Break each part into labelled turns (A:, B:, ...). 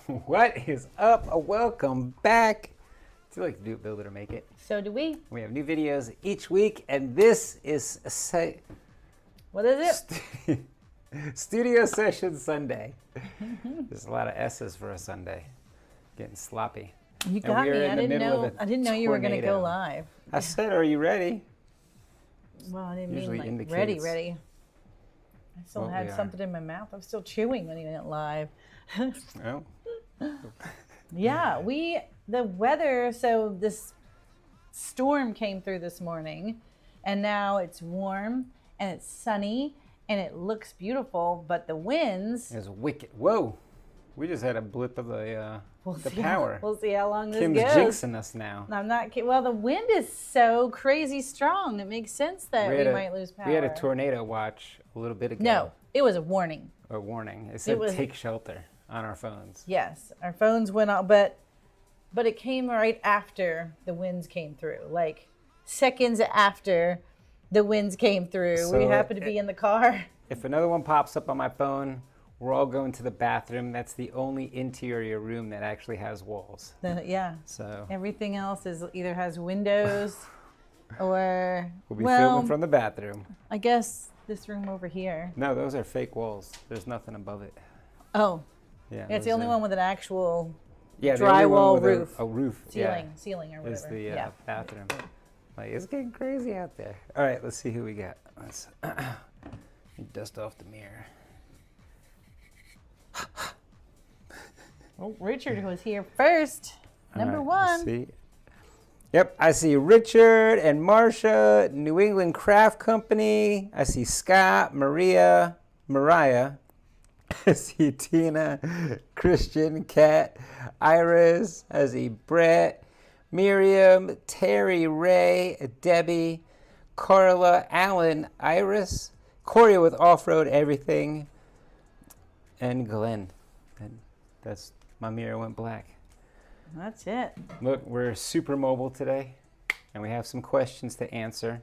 A: What is up? Welcome back. I feel like to do it, build it, or make it.
B: So do we.
A: We have new videos each week, and this is
B: What is it?
A: Studio Session Sunday. There's a lot of S's for a Sunday. Getting sloppy.
B: You got me. I didn't know you were going to go live.
A: I said, are you ready?
B: Well, I didn't
A: Usually
B: mean like
A: indicates
B: ready. I still had something in my mouth. I'm still chewing when he went live.
A: Oh.
B: Yeah, the weather, so this storm came through this morning, and now it's warm, and it's sunny, and it looks beautiful, but the winds...
A: It's wicked. Whoa. We just had a blip of the power.
B: We'll see how long this
A: Kim's
B: goes.
A: jinxing us now.
B: I'm not kidding. Well, the wind is so crazy strong. It makes sense that we might lose power.
A: We had a tornado watch a little bit ago.
B: No, it was a warning.
A: A warning. It said take shelter on our phones.
B: Yes, our phones went off, but it came right after the winds came through, like seconds after the winds came through. So we happened to be in the car.
A: If another one pops up on my phone, we're all going to the bathroom. That's the only interior room that actually has walls.
B: Yeah.
A: So
B: everything else either has windows or...
A: We'll be filming from the bathroom.
B: I guess this room over here.
A: No, those are fake walls. There's nothing above it.
B: Oh.
A: Yeah.
B: It's the only one with an actual
A: drywall roof. A roof.
B: Ceiling or whatever.
A: Is the bathroom. Like, it's getting crazy out there. All right, let's see who we got. Let's dust off the mirror.
B: Well, Richard was here first. Number one.
A: Let's see. Yep, I see Richard and Marcia, New England Craft Company. I see Scott, Mariah. I see Tina, Christian, Kat, Iris. I see Brett, Miriam, Terry, Ray, Debbie, Carla, Alan, Iris, Corey with Off-Road Everything, and Glenn. And that's my mirror went black.
B: That's it.
A: Look, we're super mobile today, and we have some questions to answer.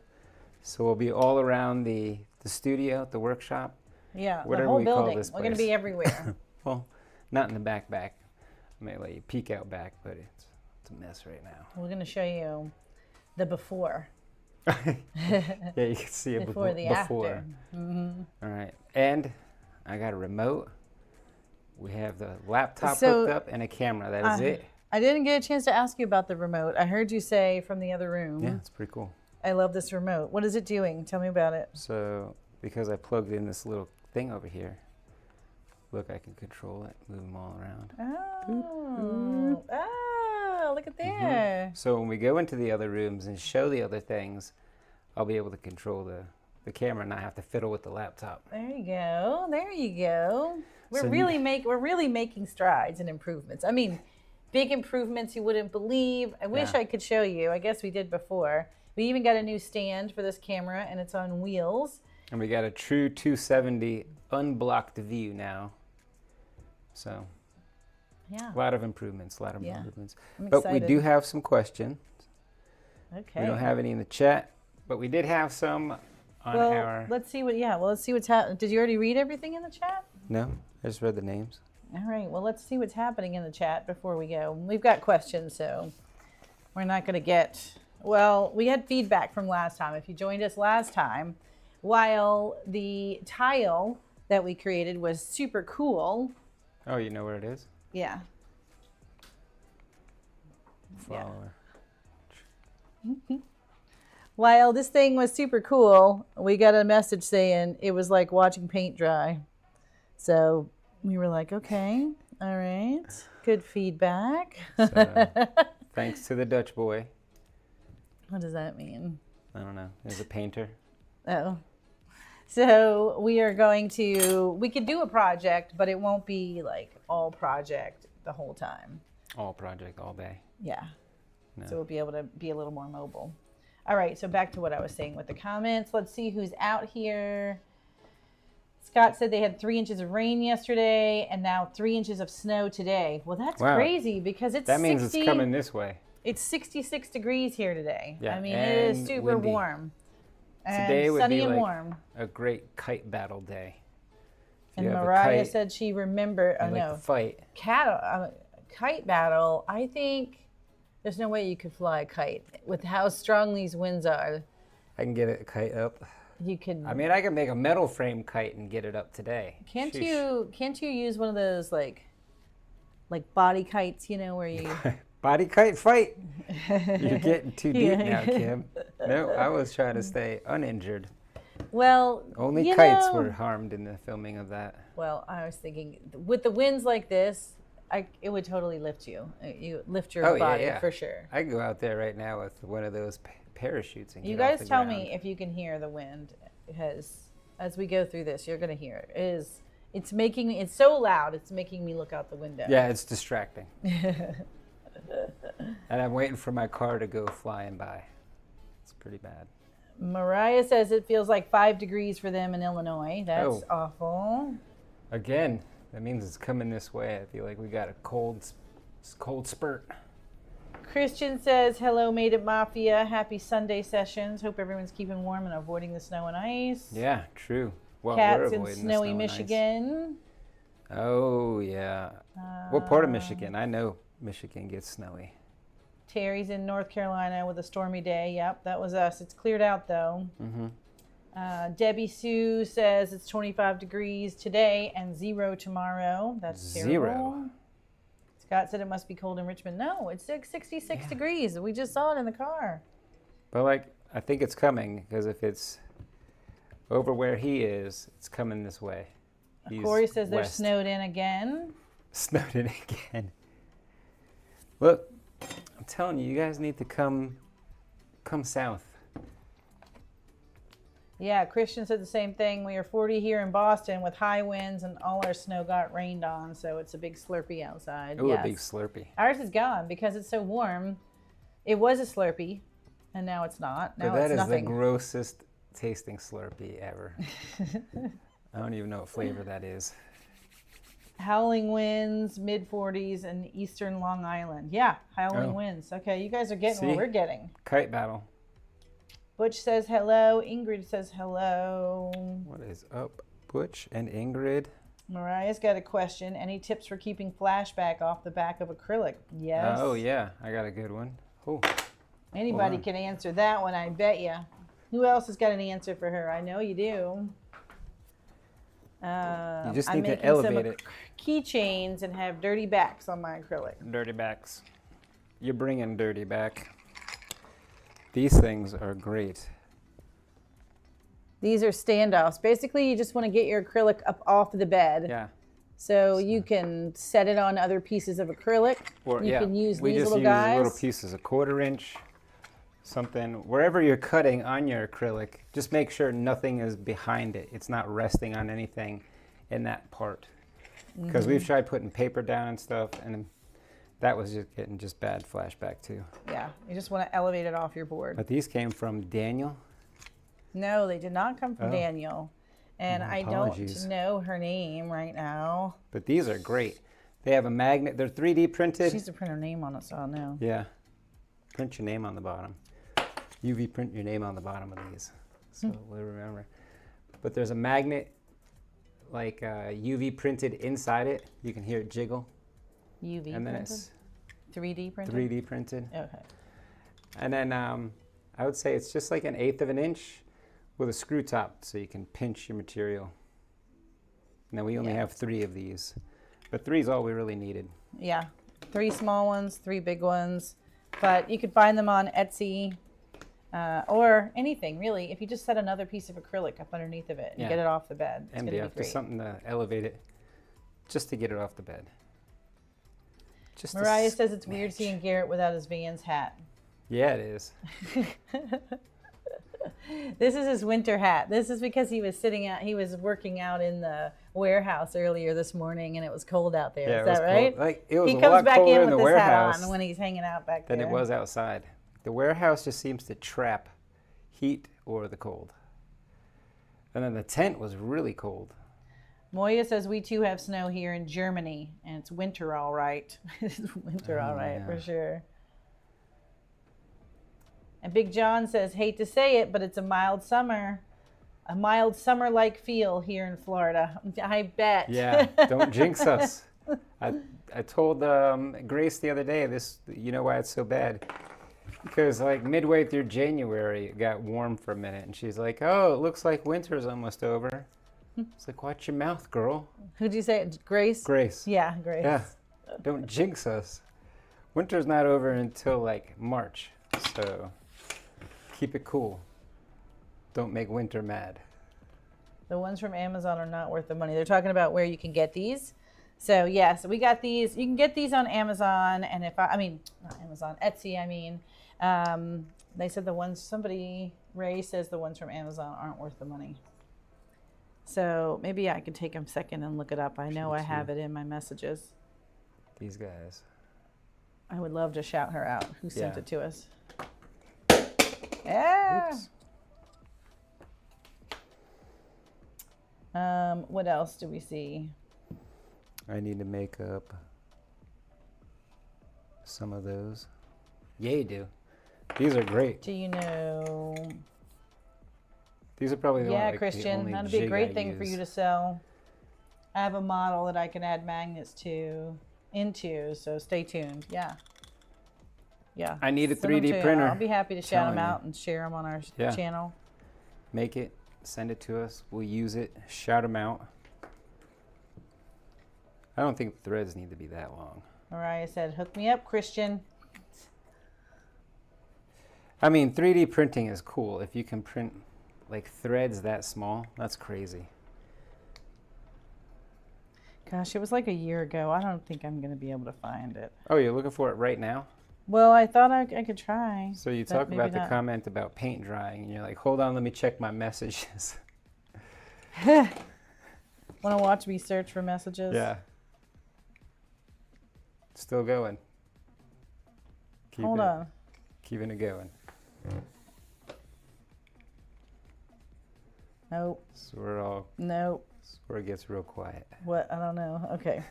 A: So we'll be all around the studio, the workshop.
B: Yeah,
A: whatever
B: the whole
A: we
B: building.
A: call this
B: We're going to be everywhere.
A: Well, not in the back. I may let you peek out back, but it's a mess right now.
B: We're going to show you the before.
A: Yeah, you can see it
B: before the after.
A: Mm-hmm. All right, and I got a remote. We have the laptop hooked up and a camera. That is it.
B: I didn't get a chance to ask you about the remote. I heard you say from the other room.
A: Yeah, it's pretty cool.
B: I love this remote. What is it doing? Tell me about it.
A: So, because I plugged in this little thing over here, look, I can control it, move them all around.
B: Oh, look at there.
A: So when we go into the other rooms and show the other things, I'll be able to control the camera and not have to fiddle with the laptop.
B: There you go. There you go. We're really making strides and improvements. I mean, big improvements you wouldn't believe. I wish I could show you. I guess we did before. We even got a new stand for this camera, and it's on wheels.
A: And we got a true 270 unblocked view now. So,
B: yeah,
A: a lot of improvements, improvements.
B: I'm
A: but
B: excited.
A: we do have some questions.
B: Okay.
A: We don't have any in the chat, but we did have some on our...
B: Let's see what's happening. Did you already read everything in the chat?
A: No, I just read the names.
B: All right, well, let's see what's happening in the chat before we go. We've got questions, so we're not going to get... Well, we had feedback from last time. If you joined us last time, while the tile that we created was super cool...
A: Oh, you know where it is?
B: Yeah.
A: Follower.
B: Yeah. While this thing was super cool, we got a message saying it was like watching paint dry. So we were like, okay, all right, good feedback.
A: So, thanks to the Dutch boy.
B: What does that mean?
A: I don't know. There's a painter.
B: Oh. So we could do a project, but it won't be like all project the whole time.
A: All project, all day.
B: Yeah.
A: No.
B: So we'll be able to be a little more mobile. All right, so back to what I was saying with the comments. Let's see who's out here. Scott said they had 3 inches of rain yesterday and now 3 inches of snow today. Well, that's crazy because
A: that means it's coming this way.
B: It's 66 degrees here today.
A: Yeah,
B: I mean, it is super warm. And
A: today would
B: sunny
A: be
B: and
A: like
B: warm.
A: a great kite battle day.
B: And
A: you have a
B: Mariah
A: kite,
B: said she remembered. Oh
A: you like
B: no,
A: to fight.
B: Kite battle. I think there's no way you could fly a kite with how strong these winds are.
A: I can get a kite up.
B: You could.
A: I mean, I can make a metal frame kite and get it up today.
B: Can't
A: Sheesh.
B: you use one of those like body kites? You know where you.
A: Body kite fight. You're getting too deep now, Kim. No, I was trying to stay uninjured.
B: Well,
A: Only kites were harmed in the filming of that.
B: Well, I was thinking with the winds like this, it would totally lift you. You lift your body for sure.
A: I go out there right now with one of those parachutes and
B: you
A: get off
B: guys
A: the
B: tell
A: ground.
B: me if you can hear the wind, because as we go through this, you're going to hear it. It's making me. It's so loud. It's making me look out the window.
A: Yeah, it's distracting. And I'm waiting for my car to go flying by. It's pretty bad.
B: Mariah says it feels like 5 degrees for them in Illinois. That's awful.
A: Again, that means it's coming this way. I feel like we got a cold spurt.
B: Christian says, hello, Made It Mafia. Happy Sunday sessions. Hope everyone's keeping warm and avoiding the snow and ice.
A: Yeah, true. Well,
B: Cats
A: we're
B: in
A: avoiding
B: snowy
A: the snow
B: Michigan.
A: Oh, yeah. What part of Michigan? I know Michigan gets snowy.
B: Terry's in North Carolina with a stormy day. Yep, that was us. It's cleared out, though. Debbie Sue says it's 25 degrees today and 0 tomorrow. That's terrible.
A: 0.
B: Scott said it must be cold in Richmond. No, it's like 66 degrees. We just saw it in the car.
A: But, I think it's coming, because if it's over where he is, it's coming this way.
B: Corey says they're snowed in again.
A: Snowed in again. Look, I'm telling you, you guys need to come south.
B: Yeah, Christian said the same thing. We are 40 here in Boston with high winds, and all our snow got rained on, so it's a big Slurpee outside.
A: Oh, yes. A big Slurpee.
B: Ours is gone because it's so warm. It was a Slurpee, and now it's not. Now
A: but
B: it's nothing.
A: That is the grossest tasting Slurpee ever. I don't even know what flavor that is.
B: Howling winds, mid-40s, and eastern Long Island. Yeah, howling winds. Okay, you guys are getting what we're getting.
A: Kite battle.
B: Butch says hello. Ingrid says hello.
A: What is up, Butch and Ingrid?
B: Mariah's got a question. Any tips for keeping flashback off the back of acrylic? Yes.
A: Oh, yeah. I got a good one. Oh.
B: Anybody can answer that one, I bet you. Who else has got an answer for her? I know you do.
A: You just need to elevate it.
B: Keychains and have dirty backs on my acrylic.
A: Dirty backs. You're bringing dirty back. These things are great.
B: These are standoffs. Basically, you just want to get your acrylic up off the bed.
A: Yeah.
B: So you can set it on other pieces of acrylic.
A: Or
B: you can use
A: we
B: these
A: just
B: little
A: use
B: guys.
A: little pieces, a 1/4 inch, something. Wherever you're cutting on your acrylic, just make sure nothing is behind it. It's not resting on anything in that part. Because we've tried putting paper down and stuff, and that was just getting bad flashback too.
B: Yeah, you just want to elevate it off your board.
A: But these came from Daniel.
B: No, they did not come from Daniel. And I
A: apologies.
B: don't know her name right now.
A: But these are great. They have a magnet. They're 3D printed.
B: She needs to print her name on it, so I'll know.
A: Yeah. Print your name on the bottom. UV print your name on the bottom of these. So we'll remember. But there's a magnet, like UV printed inside it. You can hear it jiggle.
B: UV
A: and then
B: printed?
A: it's
B: 3D printed?
A: 3D printed.
B: Okay.
A: And then I would say it's just like 1/8 of an inch with a screw top, so you can pinch your material. And then we only have 3 of these. But 3 is all we really needed.
B: Yeah. 3 small ones, 3 big ones. But you could find them on Etsy or anything, really. If you just set another piece of acrylic up underneath of it and get it off the bed, it's going to be great.
A: Just something to elevate it, just to get it off the bed. Just
B: Mariah says it's weird seeing Garrett without his Vans hat.
A: Yeah, it is.
B: This is his winter hat. This is because he was working out in the warehouse earlier this morning and it was cold out there.
A: Yeah,
B: is that right?
A: Like, it was
B: he
A: a
B: comes
A: lot
B: back
A: colder
B: in
A: in the
B: with this hat
A: warehouse
B: on when he's hanging out back there.
A: than it was outside. The warehouse just seems to trap heat or the cold. And then the tent was really cold.
B: Moya says we too have snow here in Germany and it's winter all right. It's winter all right for sure. And Big John says, hate to say it, but it's a mild summer. a mild summer-like feel here in Florida. I bet.
A: Yeah, don't jinx us. I told Grace the other day, you know why it's so bad? Because like midway through January, it got warm for a minute, and she's like, "Oh, it looks like winter's almost over." It's like, watch your mouth, girl.
B: Who'd you say? Grace?
A: Grace.
B: Yeah, Grace.
A: Yeah, don't jinx us. Winter's not over until like March, so keep it cool. Don't make winter mad.
B: The ones from Amazon are not worth the money. They're talking about where you can get these. So yes, we got these. You can get these on Amazon, and I mean, not Amazon, Etsy. I mean, they said Ray says the ones from Amazon aren't worth the money. So maybe I could take a second and look it up. I know I have it in my messages.
A: These guys.
B: I would love to shout her out. Who sent
A: Yeah.
B: it to us? Yeah.
A: Oops.
B: What else do we see?
A: I need to make up some of those. Yeah, you do. These are great.
B: Do you know?
A: These are probably the
B: Yeah,
A: only, like, the
B: Christian,
A: only
B: that'd be a
A: jig
B: great
A: I
B: thing for you
A: use.
B: to sell. I have a model that I can add magnets into, so stay tuned. Yeah. Yeah.
A: I need a
B: Send 'em
A: 3D
B: to-
A: printer.
B: I'll be happy to shout them
A: Telling you.
B: out and share them on our
A: Yeah.
B: channel.
A: Make it, send it to us. We'll use it. Shout them out. I don't think the threads need to be that long.
B: Mariah said, "Hook me up, Christian."
A: I mean, 3D printing is cool. If you can print like threads that small, that's crazy.
B: Gosh, it was like a year ago. I don't think I'm going to be able to find it.
A: Oh, you're looking for it right now?
B: Well, I thought I could try.
A: So you
B: but
A: talk
B: maybe
A: about the
B: not.
A: comment about paint drying, and you're like, hold on, let me check my messages.
B: Want to watch me search for messages?
A: Yeah. Still going.
B: Hold on.
A: Keeping it going.
B: Nope.
A: So we're all,
B: Nope.
A: so where it gets real quiet.
B: What? I don't know. Okay.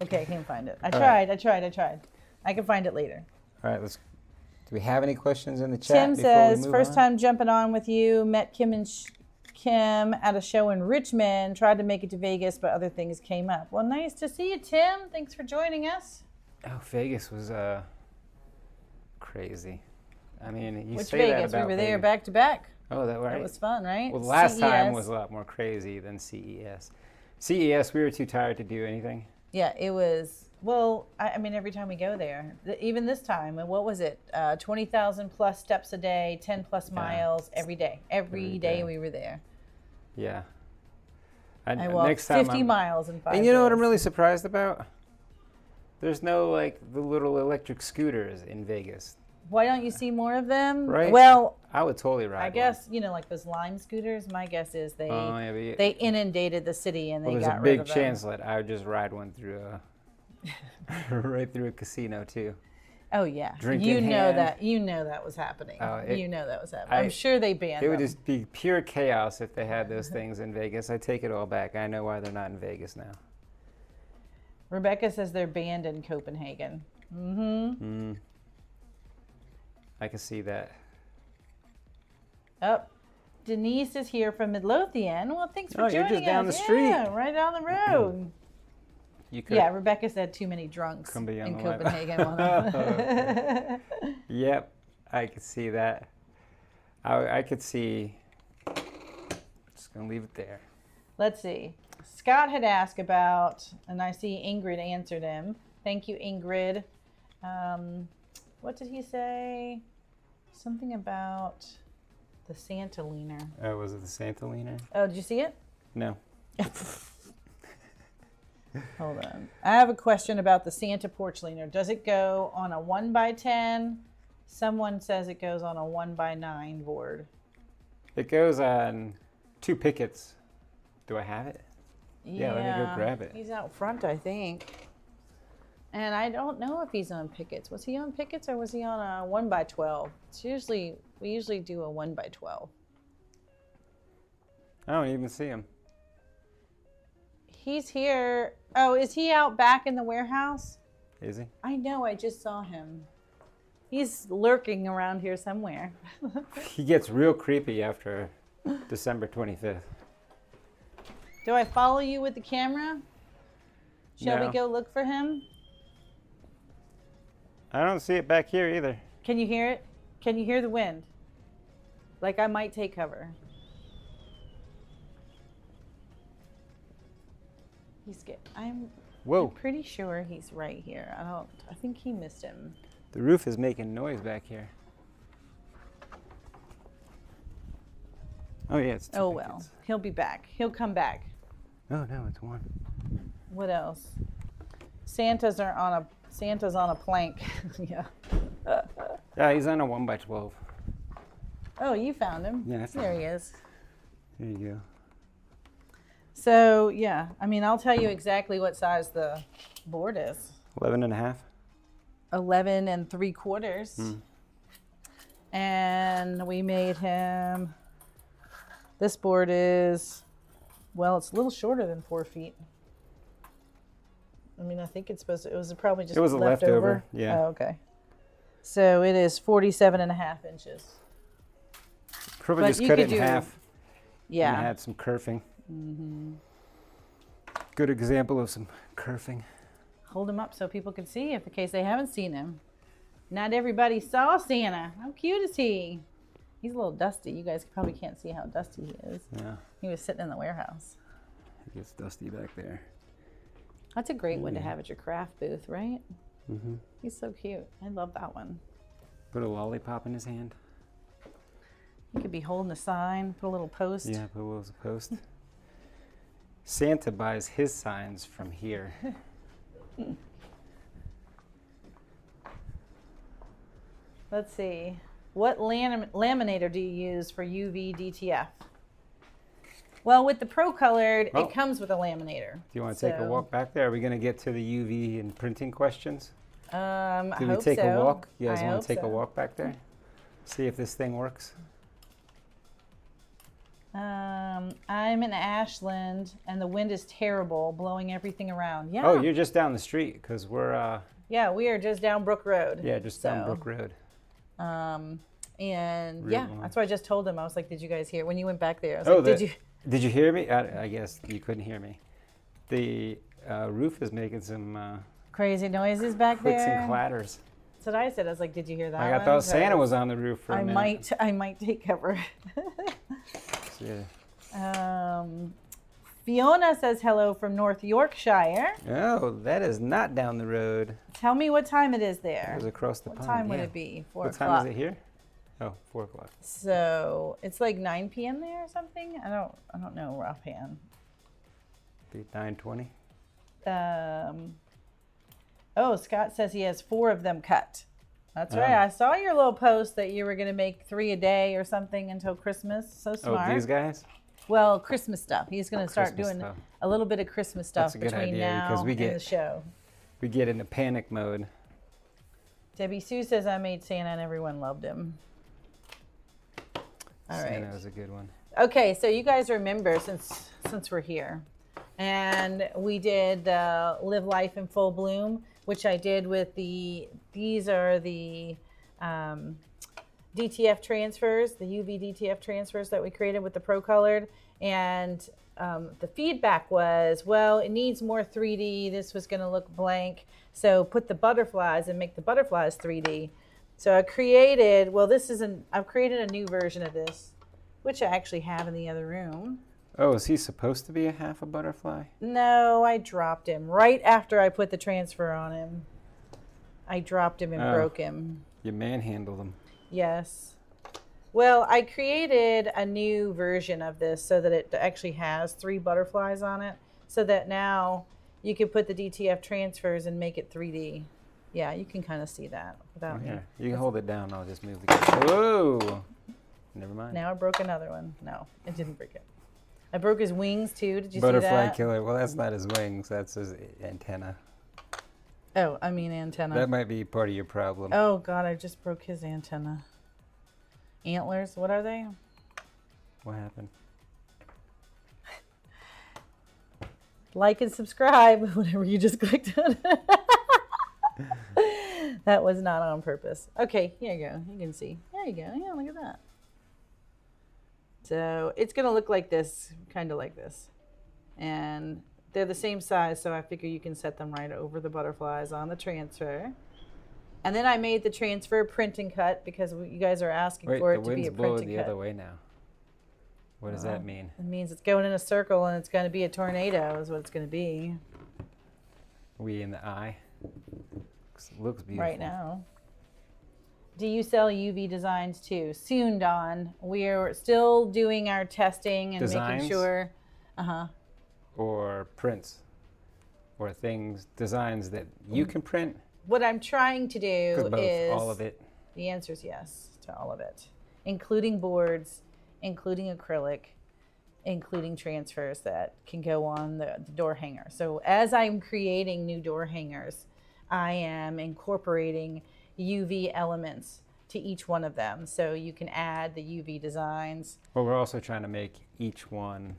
B: Okay, I can't find it. I
A: All
B: tried.
A: right.
B: I tried. I can find it later.
A: All right, do we have any questions in the chat?
B: Tim
A: before we
B: says,
A: move
B: first
A: on?
B: time jumping on with you. Met Kim and Kim at a show in Richmond. Tried to make it to Vegas, but other things came up. Well, nice to see you, Tim. Thanks for joining us.
A: Oh, Vegas was crazy. I mean, you
B: Which
A: say that
B: Vegas? We
A: about
B: were there
A: Vegas.
B: back to back.
A: Oh, that right.
B: That was fun, right?
A: Well, last time
B: CES.
A: was a lot more crazy than CES. CES, we were too tired to do anything.
B: Yeah, it was. Well, I mean, every time we go there, even this time, and what was it? 20,000 plus steps a day, 10 plus miles every day. Every day we were there.
A: Yeah.
B: I walked
A: next time
B: 50 miles in 5
A: And you know what I'm
B: days.
A: really surprised about? There's no like the little electric scooters in Vegas.
B: Why don't you see more of them?
A: Right.
B: Well,
A: I would totally ride
B: I guess, you know, like those Lime scooters, my guess is they
A: one. Oh, yeah, but
B: they inundated the city and
A: well,
B: they
A: there's
B: got
A: a
B: rid
A: big
B: of them.
A: chance that I would just ride one through right through a casino too.
B: Oh yeah.
A: Drink
B: you
A: in
B: know
A: hand.
B: that was happening.
A: Oh,
B: You know that was happening. I'm sure they banned
A: It would
B: them.
A: just be pure chaos if they had those things in Vegas. I take it all back. I know why they're not in Vegas now.
B: Rebecca says they're banned in Copenhagen. Mm-hmm.
A: I can see that.
B: Oh, Denise is here from Midlothian. Well, thanks for
A: Oh,
B: joining
A: you're just down
B: us.
A: the street.
B: Yeah, right down the road.
A: You could.
B: Yeah, Rebecca said too many drunks
A: Come be on
B: in
A: the live.
B: Copenhagen.
A: Yep, I could see that. I could see. Just gonna leave it there.
B: Let's see. Scott had asked about, and I see Ingrid answered him. Thank you, Ingrid. What did he say? Something about the Santa leaner.
A: Oh, was it the Santa leaner?
B: Oh, did you see it?
A: No.
B: Hold on. I have a question about the Santa porch leaner. Does it go on a 1x10? Someone says it goes on a 1x9 board.
A: It goes on 2 pickets. Do I have it? Yeah, let me go grab it.
B: He's out front, I think. And I don't know if he's on pickets. Was he on pickets or was he on a 1x12? We usually do a 1x12.
A: I don't even see him.
B: He's here. Oh, is he out back in the warehouse?
A: Is he?
B: I know, I just saw him. He's lurking around here somewhere.
A: He gets real creepy after December 25th.
B: Do I follow you with the camera? Shall we
A: No.
B: go look for him?
A: I don't see it back here either.
B: Can you hear it? Can you hear the wind? Like I might take cover. I'm
A: Whoa.
B: pretty sure he's right here. I think he missed him.
A: The roof is making noise back here. Oh, yeah, it's two
B: Oh well,
A: pickets.
B: he'll be back. He'll come back.
A: Oh, no, it's one.
B: What else? Santa's on a plank. Yeah.
A: Yeah, he's on a 1x12.
B: Oh, you found him.
A: Yeah, I found
B: there
A: him.
B: he is.
A: There you go.
B: So yeah, I mean, I'll tell you exactly what size the board is.
A: 11 and a half.
B: 11 3/4. And we made him. This board is, well, it's a little shorter than 4 feet. I mean, I think it's supposed to, it was probably just
A: It was a leftover, yeah.
B: Oh, okay. So it is 47.5 inches.
A: Probably
B: But
A: just
B: you
A: cut
B: could
A: it in
B: do-
A: half
B: Yeah.
A: and add some kerfing. Good example of some kerfing.
B: Hold him up so people can see if in case they haven't seen him. Not everybody saw Santa. How cute is he? He's a little dusty. You guys probably can't see how dusty he is.
A: Yeah,
B: He was sitting in the warehouse.
A: it gets dusty back there.
B: That's a great one to have at your craft booth, right?
A: Mm-hmm.
B: He's so cute. I love that one.
A: Put a lollipop in his hand.
B: He could be holding a sign, put a little post.
A: Yeah, put a little post. Santa buys his signs from here.
B: Let's see. What laminator do you use for UV DTF? Well, with the Pro Colored,
A: Oh.
B: it comes with a laminator.
A: Do you want to take a
B: So,
A: walk back there? Are we going to get to the UV and printing questions?
B: I
A: Do we
B: hope
A: take
B: so.
A: a walk? You guys
B: I
A: want
B: hope
A: to take
B: so.
A: a walk back there? See if this thing works?
B: I'm in Ashland, and the wind is terrible, blowing everything around. Yeah.
A: Oh, you're just down the street because we're,
B: Yeah, we are just down Brook Road.
A: yeah, just down
B: So,
A: Brook Road.
B: And
A: Route
B: yeah,
A: 1.
B: that's what I just told them. I was like, did you guys hear? When you went back there, I was
A: Oh,
B: like, did you?
A: Did you hear me? I guess you couldn't hear me. The roof is making some
B: Crazy noises back
A: clicks
B: there.
A: and clatters.
B: That's what I said. I was like, did you hear that?
A: Like I
B: one?
A: thought Santa
B: 'Cause
A: was on the roof for a
B: I
A: minute.
B: might take cover.
A: Yeah.
B: Fiona says hello from North Yorkshire.
A: Oh, that is not down the road.
B: Tell me what time it is
A: It
B: there.
A: was across the
B: What
A: pond.
B: time would
A: yeah.
B: it be? 4
A: What
B: o'clock.
A: time is it here? Oh, 4 o'clock.
B: So it's like 9 p.m. there or something. I don't know offhand.
A: Be 9:20.
B: Oh, Scott says he has 4 of them cut. That's
A: Oh.
B: right. I saw your little post that you were going to make 3 a day or something until Christmas. So smart.
A: Oh, these guys?
B: Well, Christmas stuff. He's going to start
A: Christmas
B: doing
A: stuff.
B: a little bit of Christmas stuff
A: That's a good
B: between
A: idea,
B: now
A: because we
B: and
A: get-
B: the show.
A: We get into panic mode.
B: Debbie Sue says I made Santa and everyone loved him. All right.
A: Santa was a good one.
B: Okay, so you guys remember since we're here, and we did Live Life in Full Bloom, which I did with these are the DTF transfers, the UV DTF transfers that we created with the Pro Colored, and the feedback was, well, it needs more 3D. This was going to look blank, so put the butterflies and make the butterflies 3D. So I created, I've created a new version of this, which I actually have in the other room.
A: Oh, is he supposed to be a half a butterfly?
B: No, I dropped him right after I put the transfer on him. I dropped him and
A: Oh.
B: broke him.
A: You manhandled him.
B: Yes. Well, I created a new version of this so that it actually has 3 butterflies on it, so that now you can put the DTF transfers and make it 3D. Yeah, you can kind of see that without me.
A: Here, you can hold it down. I'll just move the camera. Whoa! Never mind.
B: Now I broke another one. No, I didn't break it. I broke his wings too. Did you see
A: Butterfly
B: that?
A: killer. Well, that's not his wings. That's his antenna.
B: Oh, I mean antenna.
A: That might be part of your problem.
B: Oh God, I just broke his antenna. Antlers, what are they?
A: What happened?
B: Like and subscribe, whatever you just clicked on. That was not on purpose. Okay, here you go. You can see. There you go. Yeah, look at that. So it's going to look like this, kind of like this. And they're the same size, so I figure you can set them right over the butterflies on the transfer. And then I made the transfer print and cut because you guys are asking
A: Wait,
B: for
A: the
B: it to be
A: wind's
B: a print
A: blowing
B: and
A: the
B: cut.
A: other way now. What does that mean?
B: It means it's going in a circle and it's going to be a tornado is what it's going to be.
A: We in the eye. Looks beautiful.
B: Right now. Do you sell UV designs too? Soon, Dawn. We're still doing our testing and
A: Designs?
B: making sure.
A: Or prints. Or designs that you can print.
B: What I'm trying to do
A: Both,
B: is
A: all of it.
B: The answer is yes to all of it, including boards, including acrylic, including transfers that can go on the door hanger. So as I'm creating new door hangers, I am incorporating UV elements to each one of them. So you can add the UV designs.
A: Well, we're also trying to make each one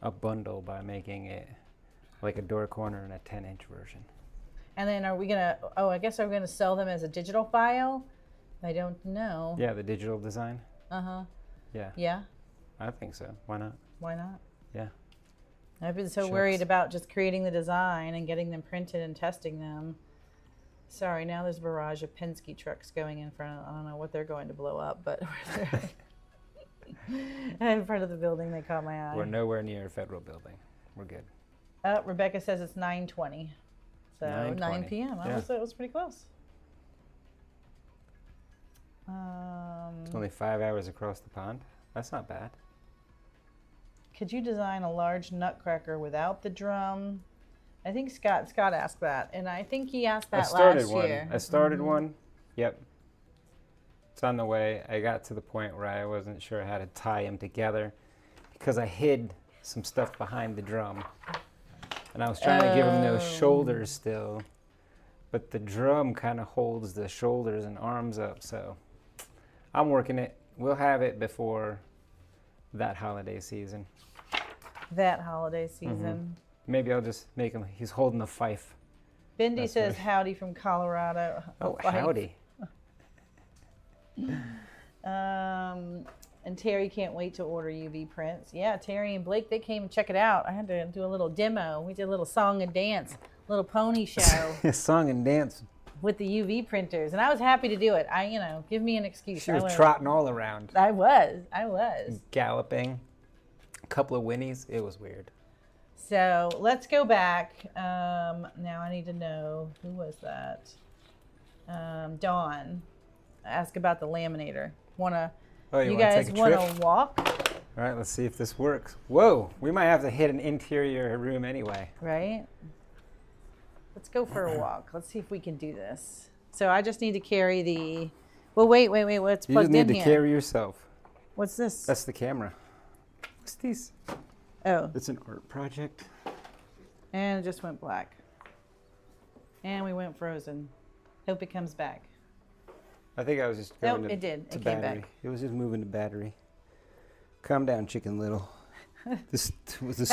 A: a bundle by making it like a door corner and a 10-inch version.
B: And then are we gonna, I guess are we gonna sell them as a digital file? I don't know.
A: Yeah, the digital design.
B: Uh-huh.
A: Yeah.
B: Yeah?
A: I think so. Why not?
B: Why not?
A: Yeah.
B: I've been so
A: Shucks.
B: worried about just creating the design and getting them printed and testing them. Sorry, now there's a barrage of Penske trucks going in front of, I don't know what they're going to blow up, but in front of the building, they caught my eye.
A: We're nowhere near a federal building. We're good.
B: Rebecca says it's 9:20. So 9
A: 9:20.
B: p.m.
A: Yeah.
B: It was pretty close.
A: It's only 5 hours across the pond. That's not bad.
B: Could you design a large nutcracker without the drum? I think Scott asked that, and I think he asked that last year.
A: I started one. Yep. It's on the way. I got to the point where I wasn't sure how to tie them together because I hid some stuff behind the drum. And I was trying to give him those shoulders still. But the drum kind of holds the shoulders and arms up. So I'm working it. We'll have it before that holiday season.
B: That holiday season.
A: Maybe I'll just make him, he's holding the fife.
B: Bindi says howdy from Colorado.
A: Oh,
B: Fife.
A: howdy.
B: And Terry can't wait to order UV prints. Yeah, Terry and Blake, they came and check it out. I had to do a little demo. We did a little song and dance, little pony show
A: Song and dance.
B: with the UV printers. And I was happy to do it. Give me an excuse.
A: She was trotting all around.
B: I was.
A: Galloping. A couple of whinnies. It was weird.
B: So let's go back. Now I need to know, who was that? Dawn. Ask about the laminator. You guys want to walk?
A: All right, let's see if this works. Whoa, we might have to hit an interior room anyway.
B: Right? Let's go for a walk. Let's see if we can do this. So I just need to carry the... Well, wait. What's
A: You
B: plugged
A: just need
B: in
A: to
B: here?
A: carry yourself.
B: What's this?
A: That's the camera. What's these?
B: Oh,
A: It's an art project.
B: and it just went black. And we went frozen. Hope it comes back.
A: I think I was just
B: Nope,
A: going
B: it did.
A: to
B: It came
A: battery.
B: back.
A: It was just moving to battery. Calm down, Chicken Little. The
B: That's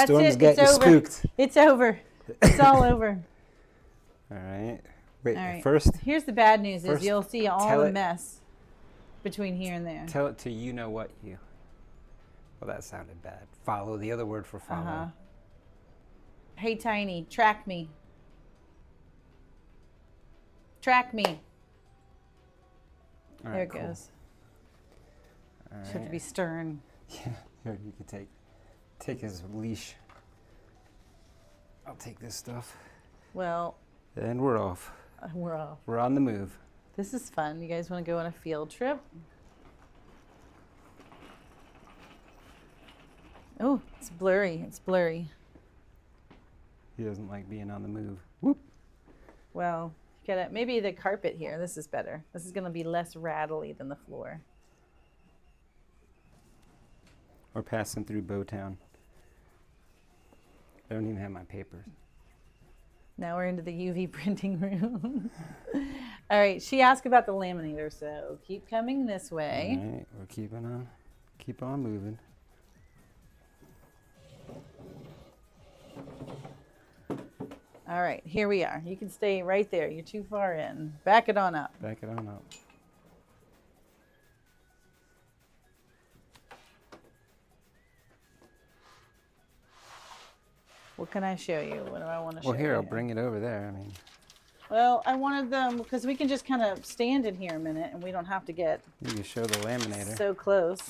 A: storm's
B: it.
A: got
B: It's
A: you
B: over.
A: spooked.
B: It's over. It's all over.
A: All right. Wait,
B: All right.
A: first,
B: Here's the bad news: is
A: First,
B: you'll see all
A: tell
B: the
A: it-
B: mess between here and there.
A: tell it to you know what you. Well, that sounded bad. Follow, the other word for follow.
B: Uh-huh. Hey, Tiny, track me. Track me.
A: All
B: There
A: right,
B: it
A: cool.
B: goes.
A: All
B: Should have to
A: right.
B: be stern.
A: Yeah, here, you can take his leash. I'll take this stuff.
B: Well,
A: And we're off.
B: we're off.
A: We're on the move.
B: This is fun. You guys want to go on a field trip? Oh, it's blurry. It's blurry.
A: He doesn't like being on the move. Whoop.
B: Well, maybe the carpet here. This is better. This is going to be less rattly than the floor.
A: We're passing through Bowtown. I don't even have my papers.
B: Now we're into the UV printing room. All right, she asked about the laminator, so keep coming this way.
A: All right, we're keep on moving.
B: All right, here we are. You can stay right there. You're too far in. Back it on up.
A: Back it on up.
B: What can I show you? What do I want to show
A: Well,
B: you?
A: here, I'll bring it over there. I mean,
B: Well, I wanted them because we can just kind of stand in here a minute and we don't have to get
A: you can show the laminator.
B: so close.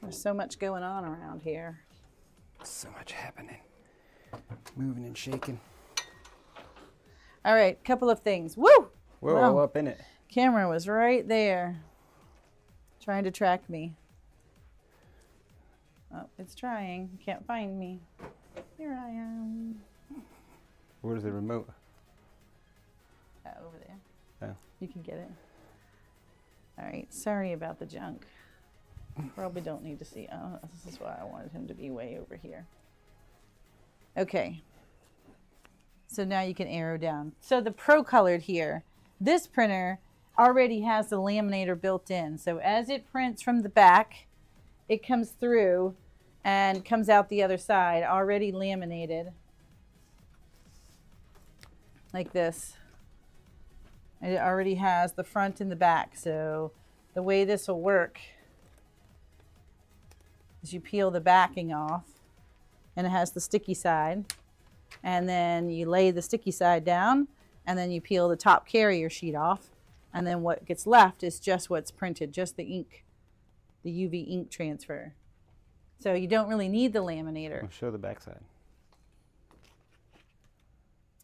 B: There's so much going on around here.
A: So much happening. Moving and shaking.
B: All right, couple of things. Woo!
A: We're
B: Wow.
A: all up in it.
B: Camera was right there, trying to track me. Oh, it's trying. Can't find me. Here I am.
A: Where's the remote?
B: Over there.
A: Oh.
B: You can get it. All right. Sorry about the junk. Probably don't need to see. Oh, this is why I wanted him to be way over here. Okay. So now you can arrow down. So the Pro Colored here, this printer already has the laminator built in. So as it prints from the back, it comes through and comes out the other side already laminated like this. And it already has the front and the back. So the way this will work is you peel the backing off and it has the sticky side, and then you lay the sticky side down and then you peel the top carrier sheet off, and then what gets left is just what's printed, just the ink, the UV ink transfer. So you don't really need the laminator.
A: I'll show the backside.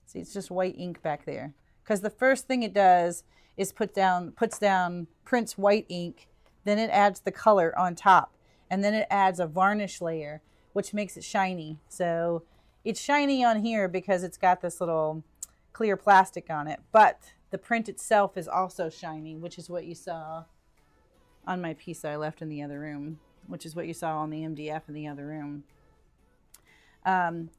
B: See, it's just white ink back there. Because the first thing it does is prints white ink, then it adds the color on top, and then it adds a varnish layer, which makes it shiny. So it's shiny on here because it's got this little clear plastic on it, but the print itself is also shiny, which is what you saw on my piece that I left in the other room, which is what you saw on the MDF in the other room. And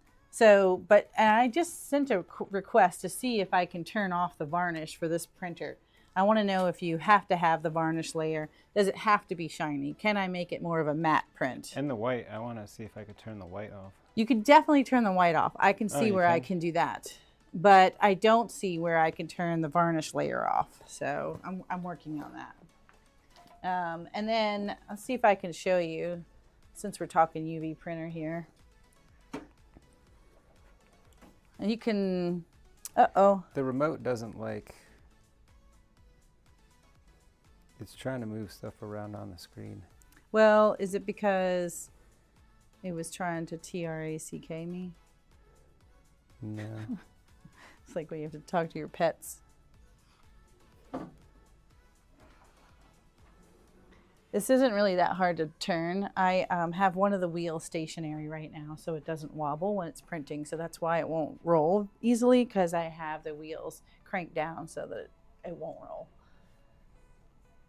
B: I just sent a request to see if I can turn off the varnish for this printer. I want to know if you have to have the varnish layer. Does it have to be shiny? Can I make it more of a matte print?
A: And the white, I want to see if I could turn the white off.
B: You could definitely turn the white off. I can see where I can do that. But I don't see where I can turn the varnish layer off. So I'm working on that. And then I'll see if I can show you, since we're talking UV printer here. And you can,
A: The remote doesn't like, it's trying to move stuff around on the screen.
B: Well, is it because it was trying to TRACK me?
A: No.
B: It's like when you have to talk to your pets. This isn't really that hard to turn. I have one of the wheels stationary right now, so it doesn't wobble when it's printing. So that's why it won't roll easily, because I have the wheels cranked down so that it won't roll.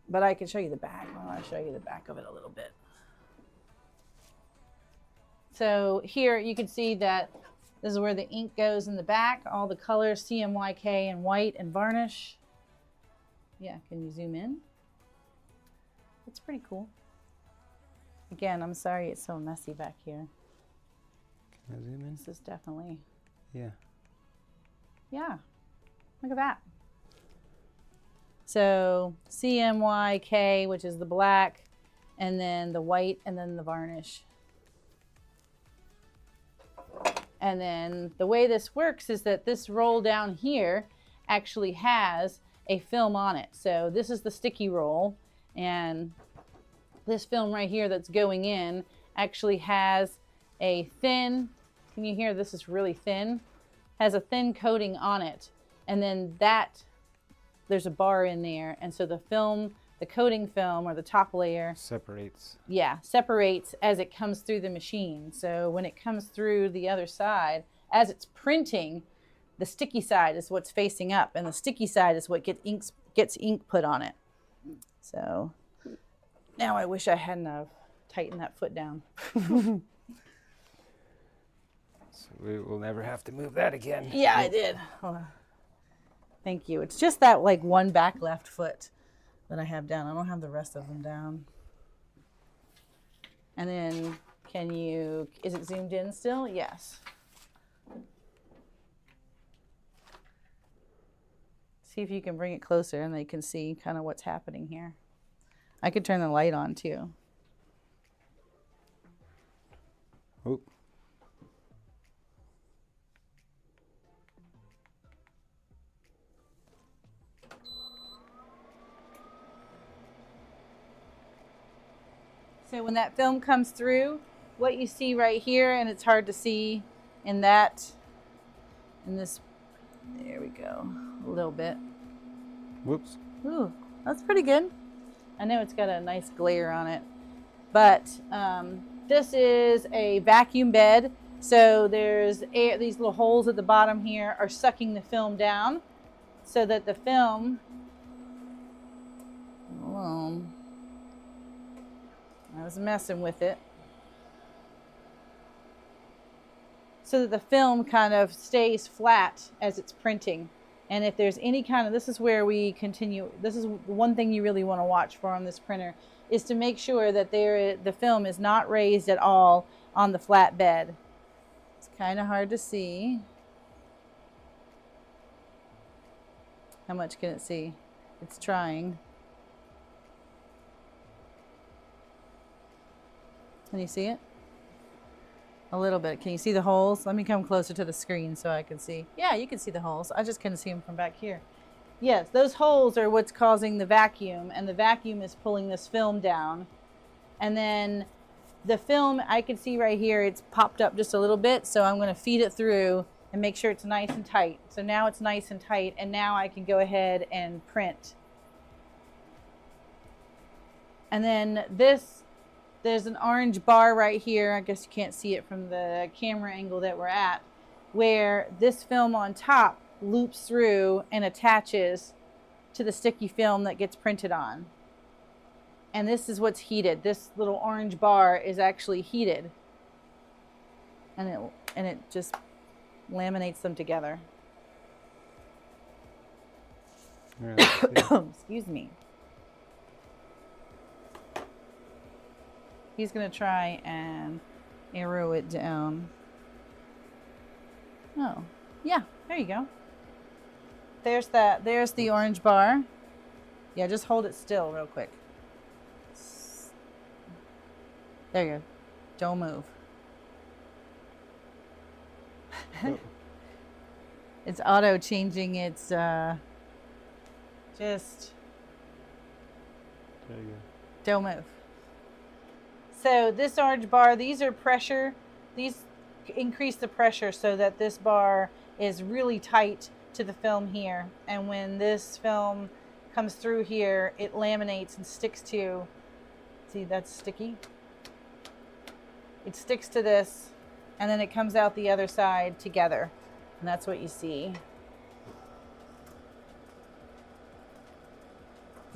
B: But I can show you the back. I want to show you the back of it a little bit. So here you can see that this is where the ink goes in the back, all the colors, CMYK and white and varnish. Yeah, can you zoom in? It's pretty cool. Again, I'm sorry it's so messy back here.
A: Can I zoom in?
B: This is definitely,
A: Yeah.
B: yeah, look at that. So CMYK, which is the black, and then the white, and then the varnish. And then the way this works is that this roll down here actually has a film on it. So this is the sticky roll, and this film right here that's going in actually has a thin, can you hear this is really thin? Has a thin coating on it. And then there's a bar in there. And so the film, the coating film or the top layer
A: Separates.
B: yeah, separates as it comes through the machine. So when it comes through the other side, as it's printing, the sticky side is what's facing up, and the sticky side is what gets ink put on it. So now I wish I hadn't have tightened that foot down.
A: So we will never have to move that again.
B: Yeah, I did. Hold on. Thank you. It's just that like one back left foot that I have down. I don't have the rest of them down. And then is it zoomed in still? Yes. See if you can bring it closer and they can see kind of what's happening here. I could turn the light on too.
A: Oop.
B: So when that film comes through, what you see right here, and it's hard to see in that, in this, there we go, a little bit.
A: Whoops.
B: Ooh, that's pretty good. I know it's got a nice glare on it, but this is a vacuum bed. So there's air, these little holes at the bottom here are sucking the film down so that the film, I was messing with it, so that the film kind of stays flat as it's printing. And if there's any kind of, this is where we continue, this is one thing you really want to watch for on this printer, is to make sure that the film is not raised at all on the flat bed. It's kind of hard to see. How much can it see? It's trying. Can you see it? A little bit. Can you see the holes? Let me come closer to the screen so I can see. Yeah, you can see the holes. I just couldn't see them from back here. Yes, those holes are what's causing the vacuum, and the vacuum is pulling this film down. And then the film, I can see right here, it's popped up just a little bit, so I'm going to feed it through and make sure it's nice and tight. So now it's nice and tight, and now I can go ahead and print. And then this, there's an orange bar right here. I guess you can't see it from the camera angle that we're at, where this film on top loops through and attaches to the sticky film that gets printed on. And this is what's heated. This little orange bar is actually heated. And it just laminates them together. Excuse me. He's going to try and arrow it down. Oh, yeah, there you go. There's that. There's the orange bar. Yeah, just hold it still real quick. There you go. Don't move. Oh. It's auto changing its just.
A: There you go.
B: Don't move. So this orange bar, these are pressure. These increase the pressure so that this bar is really tight to the film here. And when this film comes through here, it laminates and sticks to, see, that's sticky. It sticks to this, and then it comes out the other side together. And that's what you see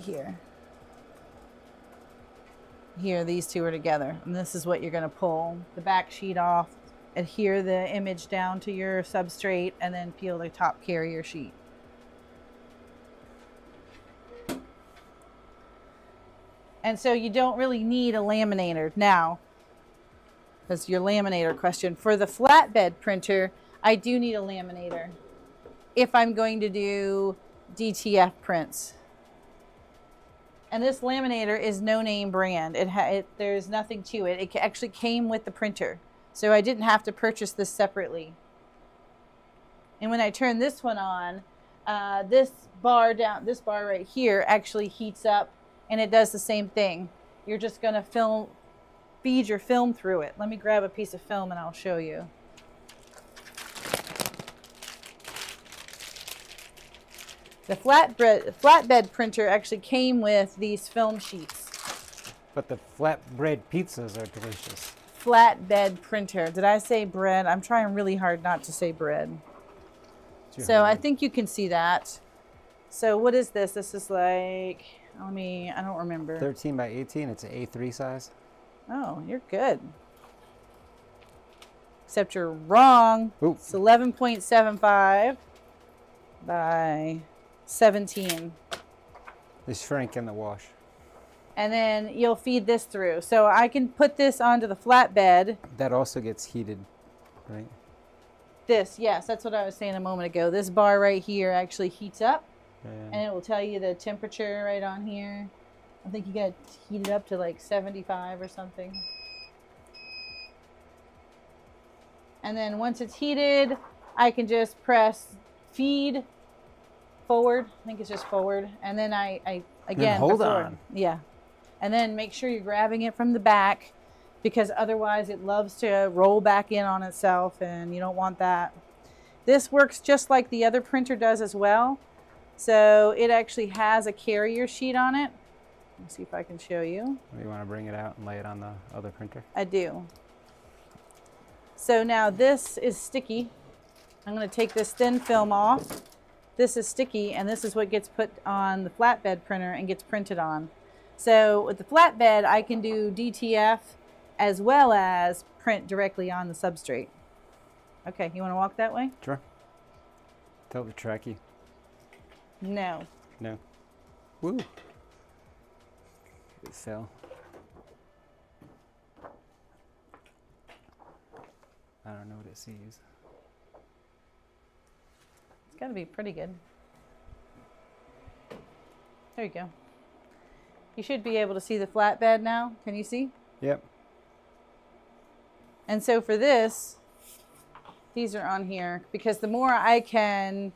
B: here. Here, these two are together, and this is what you're going to pull the back sheet off, adhere the image down to your substrate, and then peel the top carrier sheet. And so you don't really need a laminator now. That's your laminator question. For the flatbed printer, I do need a laminator if I'm going to do DTF prints. And this laminator is no name brand. There's nothing to it. It actually came with the printer. So I didn't have to purchase this separately. And when I turn this one on, this bar right here actually heats up, and it does the same thing. You're just going to feed your film through it. Let me grab a piece of film and I'll show you. The flatbed printer actually came with these film sheets.
A: But the flatbread pizzas are delicious.
B: Flatbed printer. Did I say bread? I'm trying really hard not to say bread. So I think you can see that. So what is this? This is like, I don't remember.
A: 13 by 18. It's an A3 size.
B: Oh, you're good. Except you're wrong.
A: Ooh.
B: It's 11.75 by 17.
A: They shrank in the wash.
B: And then you'll feed this through. So I can put this onto the flatbed.
A: That also gets heated, right?
B: This, yes, that's what I was saying a moment ago. This bar right here actually heats up, and it will tell you the temperature right on here. I think you got to heat it up to like 75 or something. And then once it's heated, I can just press feed forward. I think it's just forward. And then I again,
A: hold
B: forward.
A: on.
B: Yeah. And then make sure you're grabbing it from the back, because otherwise it loves to roll back in on itself, and you don't want that. This works just like the other printer does as well. So it actually has a carrier sheet on it. Let's see if I can show you.
A: You want to bring it out and lay it on the other printer?
B: I do. So now this is sticky. I'm going to take this thin film off. This is sticky, and this is what gets put on the flatbed printer and gets printed on. So with the flatbed, I can do DTF as well as print directly on the substrate. Okay, you want to walk that way?
A: Sure. Tell the trackie.
B: No.
A: No. Woo. Good sell. I don't know what it sees.
B: It's got to be pretty good. There you go. You should be able to see the flatbed now. Can you see?
A: Yep.
B: And so for this, these are on here because the more I can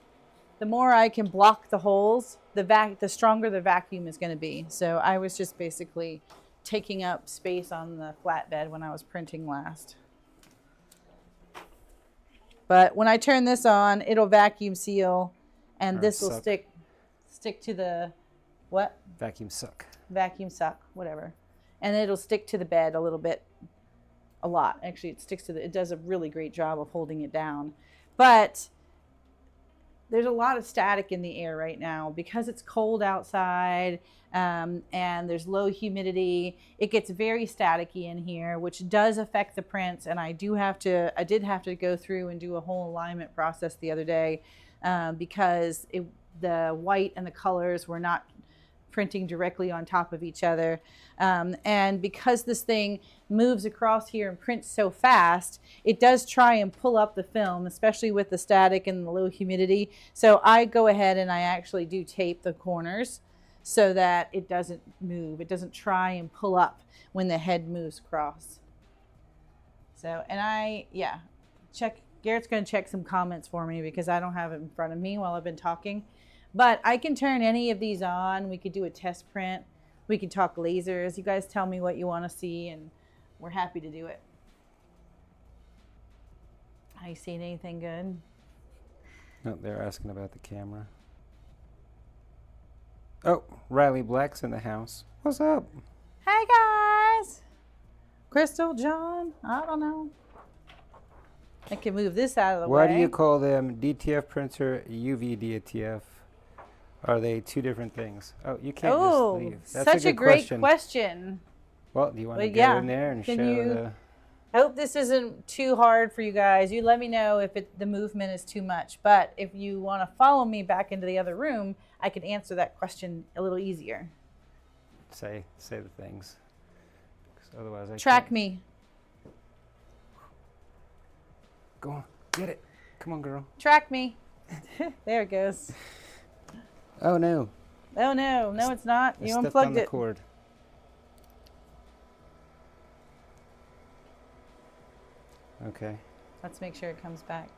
B: block the holes, the stronger the vacuum is going to be. So I was just basically taking up space on the flatbed when I was printing last. But when I turn this on, it'll vacuum seal, and this will stick to the what?
A: Vacuum suck.
B: Vacuum suck, whatever. And it'll stick to the bed a little bit, a lot. Actually, it does a really great job of holding it down. But there's a lot of static in the air right now because it's cold outside, and there's low humidity. It gets very staticky in here, which does affect the prints. And I did have to go through and do a whole alignment process the other day, because the white and the colors were not printing directly on top of each other. And because this thing moves across here and prints so fast, it does try and pull up the film, especially with the static and the low humidity. So I go ahead and I actually do tape the corners so that it doesn't move. It doesn't try and pull up when the head moves across. So, and Garrett's going to check some comments for me because I don't have it in front of me while I've been talking. But I can turn any of these on. We could do a test print. We could talk lasers. You guys tell me what you want to see, and we're happy to do it. Are you seeing anything good?
A: No, they're asking about the camera. Oh, Riley Black's in the house. What's up?
B: Hey, guys. Crystal, John, I don't know. I can move this out of the way.
A: Why do you call them DTF printer, UV DTF? Are they two different things? Oh, you can't just leave. That's
B: such a great question.
A: Well, do you want to go in there and show the...
B: I hope this isn't too hard for you guys. You let me know if the movement is too much. But if you want to follow me back into the other room, I can answer that question a little easier.
A: Say the things. 'Cause otherwise I
B: Track
A: can't.
B: me.
A: Go on, get it. Come on, girl.
B: Track me. There it goes.
A: Oh no.
B: Oh no, no it's not. You
A: stepped
B: unplugged
A: on the
B: it.
A: cord. Okay.
B: Let's make sure it comes back.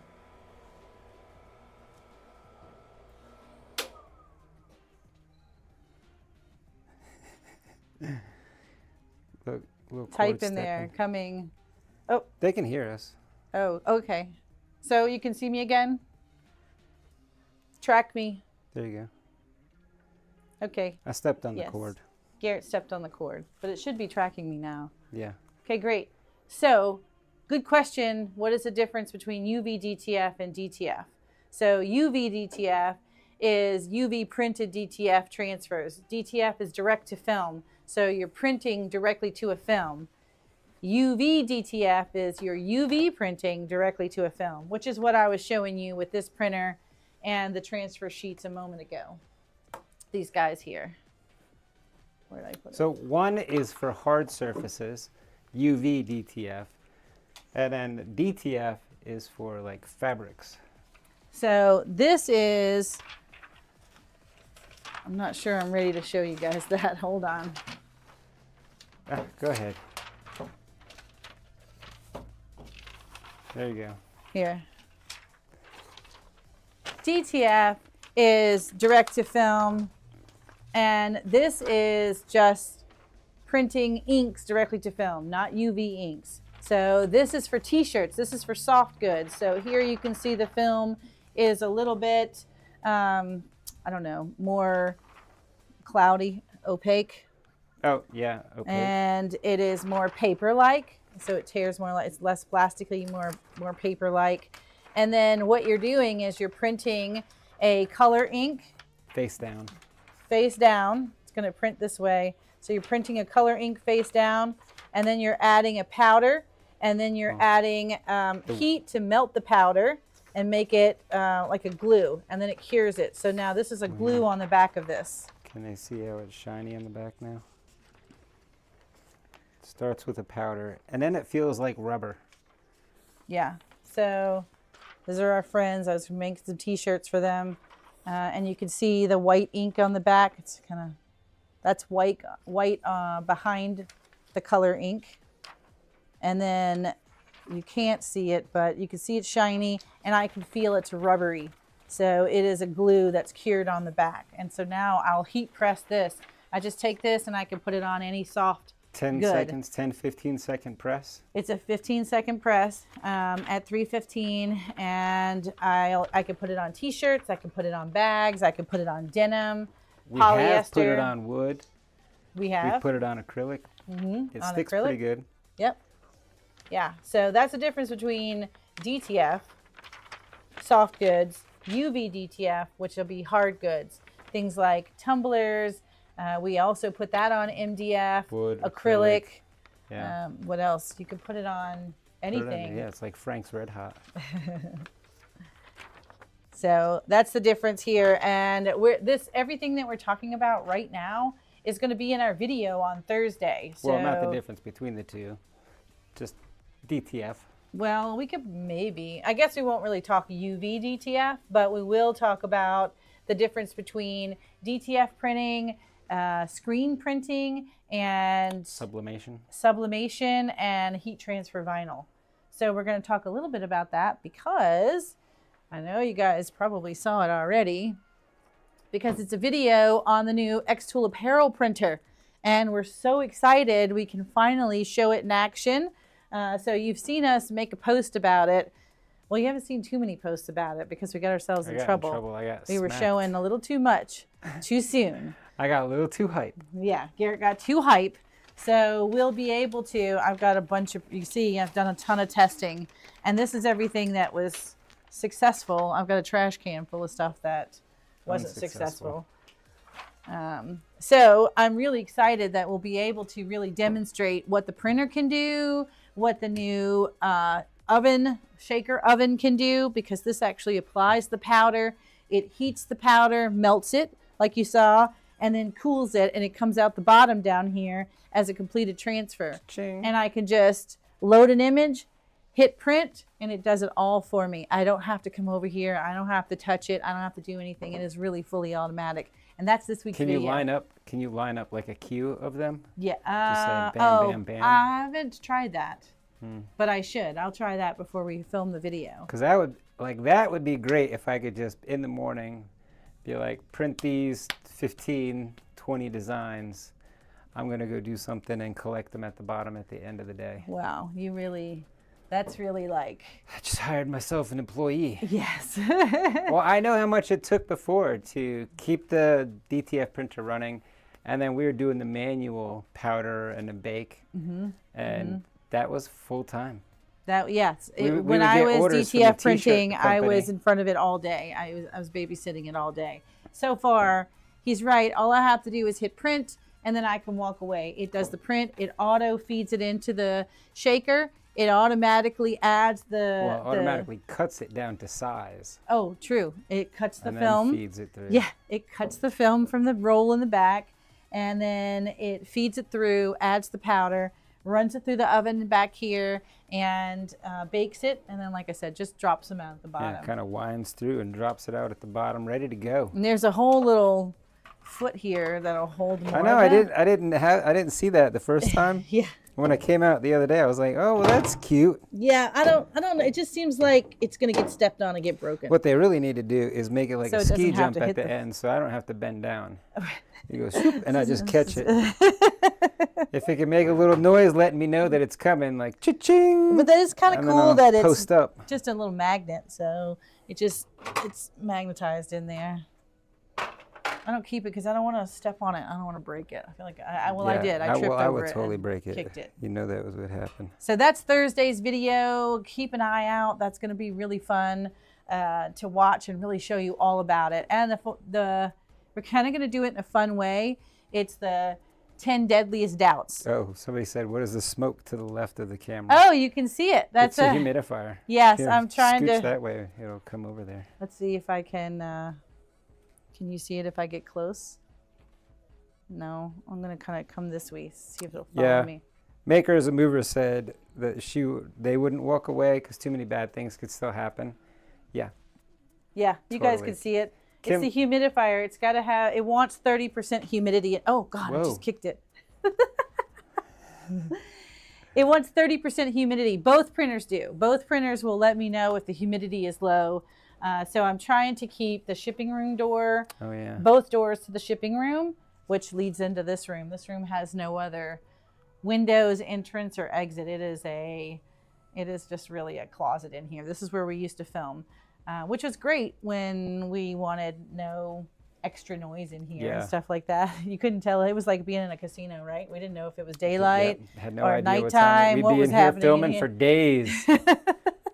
A: Look, little
B: Type
A: cord
B: in there,
A: stepping.
B: coming.
A: They can hear us.
B: Oh, okay. So you can see me again? Track me.
A: There you go.
B: Okay.
A: I stepped on
B: Yes.
A: the cord.
B: Garrett stepped on the cord, but it should be tracking me now.
A: Yeah.
B: Okay, great. So, good question. What is the difference between UV DTF and DTF? So, UV DTF is UV printed DTF transfers. DTF is direct to film. So, you're printing directly to a film. UV DTF is your UV printing directly to a film, which is what I was showing you with this printer and the transfer sheets a moment ago. These guys here. Where did I put it?
A: So one is for hard surfaces, UV DTF, and then DTF is for like fabrics.
B: So this is, I'm not sure I'm ready to show you guys that. Hold on.
A: Go ahead. There you go.
B: Here. DTF is direct to film, and this is just printing inks directly to film, not UV inks. So this is for t-shirts, this is for soft goods. So here you can see the film is a little bit, I don't know, more cloudy, opaque.
A: Oh, yeah, okay.
B: And it is more paper-like, so it tears more, like it's less plastically, more paper-like. And then what you're doing is you're printing a color ink.
A: Face down.
B: Face down. It's going to print this way. So you're printing a color ink face down, and then you're adding a powder, and then you're adding heat to melt the powder and make it like a glue, and then it cures it. So now this is a glue on the back of this.
A: Can they see how it's shiny on the back now? Starts with a powder, and then it feels like rubber.
B: Yeah. So these are our friends. I was making some t-shirts for them. And you can see the white ink on the back. It's kind of, that's white behind the color ink. And then you can't see it, but you can see it's shiny, and I can feel it's rubbery. So it is a glue that's cured on the back. And so now I'll heat press this. I just take this and I can put it on any soft
A: 10
B: good.
A: seconds, 10, 15-second press.
B: It's a 15-second press at 315, and I can put it on t-shirts, I can put it on bags, I can put it on denim,
A: We
B: polyester.
A: have put it on wood.
B: We have.
A: We put it on acrylic. It
B: on
A: sticks
B: acrylic.
A: pretty good.
B: Yep. Yeah, so that's the difference between DTF, soft goods, UV DTF, which will be hard goods. Things like tumblers. We also put that on MDF,
A: Wood,
B: acrylic.
A: Yeah.
B: What else? You can put it on
A: Put it on-
B: anything.
A: yeah, it's like Frank's Red Hot.
B: So that's the difference here. And everything that we're talking about right now is going to be in our video on Thursday. So,
A: Well, not the difference between the two. Just DTF.
B: well, we could maybe, I guess we won't really talk UV DTF, but we will talk about the difference between DTF printing, screen printing, and sublimation and heat transfer vinyl. So we're going to talk a little bit about that because I know you guys probably saw it already, because it's a video on the new X-Tool apparel printer, and we're so excited we can finally show it in action. So you've seen us make a post about it. Well, you haven't seen too many posts about it because we got ourselves in trouble. We were showing a little too much, too soon.
A: I got a little too hype.
B: Yeah, Garrett got too hype. So we'll be able to, I've got a bunch of, you see, I've done a ton of testing, and this is everything that was successful. I've got a trash can full of stuff that wasn't successful. So I'm really excited that we'll be able to really demonstrate what the printer can do, what the new shaker oven can do, because this actually applies the powder. It heats the powder, melts it like you saw, and then cools it, and it comes out the bottom down here as a completed transfer.
A: Ching.
B: And I can just load an image, hit print, and it does it all for me. I don't have to come over here. I don't have to touch it. I don't have to do anything. It is really fully automatic. And that's this week's video.
A: Can you line up like a queue of them?
B: Yeah.
A: Just say bam, bam, bam.
B: I haven't tried that, but I should. I'll try that before we film the video.
A: Because that would be great if I could just in the morning be like, print these 15, 20 designs. I'm going to go do something and collect them at the bottom at the end of the day.
B: Wow, that's really like...
A: I just hired myself an employee.
B: Yes.
A: Well, I know how much it took before to keep the DTF printer running, and then we were doing the manual powder and the bake, and that was full time.
B: Yes.
A: When
B: I was DTF printing, I was in front of it all day. I was babysitting it all day. So far, he's right. All I have to do is hit print, and then I can walk away. It does the print. It auto feeds it into the shaker. It automatically adds
A: automatically cuts it down to size.
B: Oh, true. It cuts the
A: and
B: film.
A: Then feeds it through.
B: Yeah, it cuts the film from the roll in the back, and then it feeds it through, adds the powder, runs it through the oven back here, and bakes it. And then, like I said, just drops them out at the bottom.
A: Yeah, kind of winds through and drops it out at the bottom, ready to go.
B: And there's a whole little foot here that'll hold more.
A: I know. I didn't see that the first time.
B: Yeah.
A: When I came out the other day, I was like, oh, well, that's cute.
B: Yeah, I don't know. It just seems like it's gonna get stepped on and get broken.
A: What they really need to do is make it like
B: So
A: a
B: it doesn't
A: ski
B: have
A: jump
B: to
A: at
B: hit
A: the
B: the-
A: end, so I don't have to bend down. You go swoop, and I just catch it. If it can make a little noise, letting me know that it's coming, like cha-ching.
B: But that is kind of
A: and then
B: cool
A: I'll
B: that it's
A: post up.
B: just a little magnet, so it's magnetized in there. I don't keep it because I don't want to step on it. I don't want to break it. I feel like I did. I tripped over it.
A: I would totally
B: and
A: break it.
B: Kicked it.
A: You know that was what happened.
B: So that's Thursday's video. Keep an eye out. That's going to be really fun to watch and really show you all about it. And we're kind of going to do it in a fun way. It's the 10 deadliest doubts.
A: Oh, somebody said, what is the smoke to the left of the camera?
B: Oh, you can see it. That's
A: it's a humidifier.
B: Yes,
A: Here,
B: I'm trying
A: scooch
B: to.
A: that way, it'll come over there.
B: Let's see if I can. Can you see it if I get close? No, I'm gonna kind of come this way, see if it'll follow me.
A: Makers and Movers said that they wouldn't walk away because too many bad things could still happen. Yeah.
B: Yeah, you guys
A: Totally.
B: can see it.
A: Kim-
B: It's the humidifier. It's got to have. It wants 30% humidity. Oh God, I
A: Whoa.
B: just kicked it. It wants 30% humidity. Both printers do. Both printers will let me know if the humidity is low. So I'm trying to keep the shipping room door,
A: Oh, yeah.
B: both doors to the shipping room, which leads into this room. This room has no other windows, entrance, or exit. It is just really a closet in here. This is where we used to film, which was great when we wanted no extra noise in here and
A: Yeah.
B: stuff like that. You couldn't tell. It was like being in a casino, right? We didn't know if it was daylight
A: Yeah, had no
B: or
A: idea what
B: nighttime.
A: We'd
B: What
A: be
B: was
A: in here
B: happening
A: filming
B: in here.
A: for days.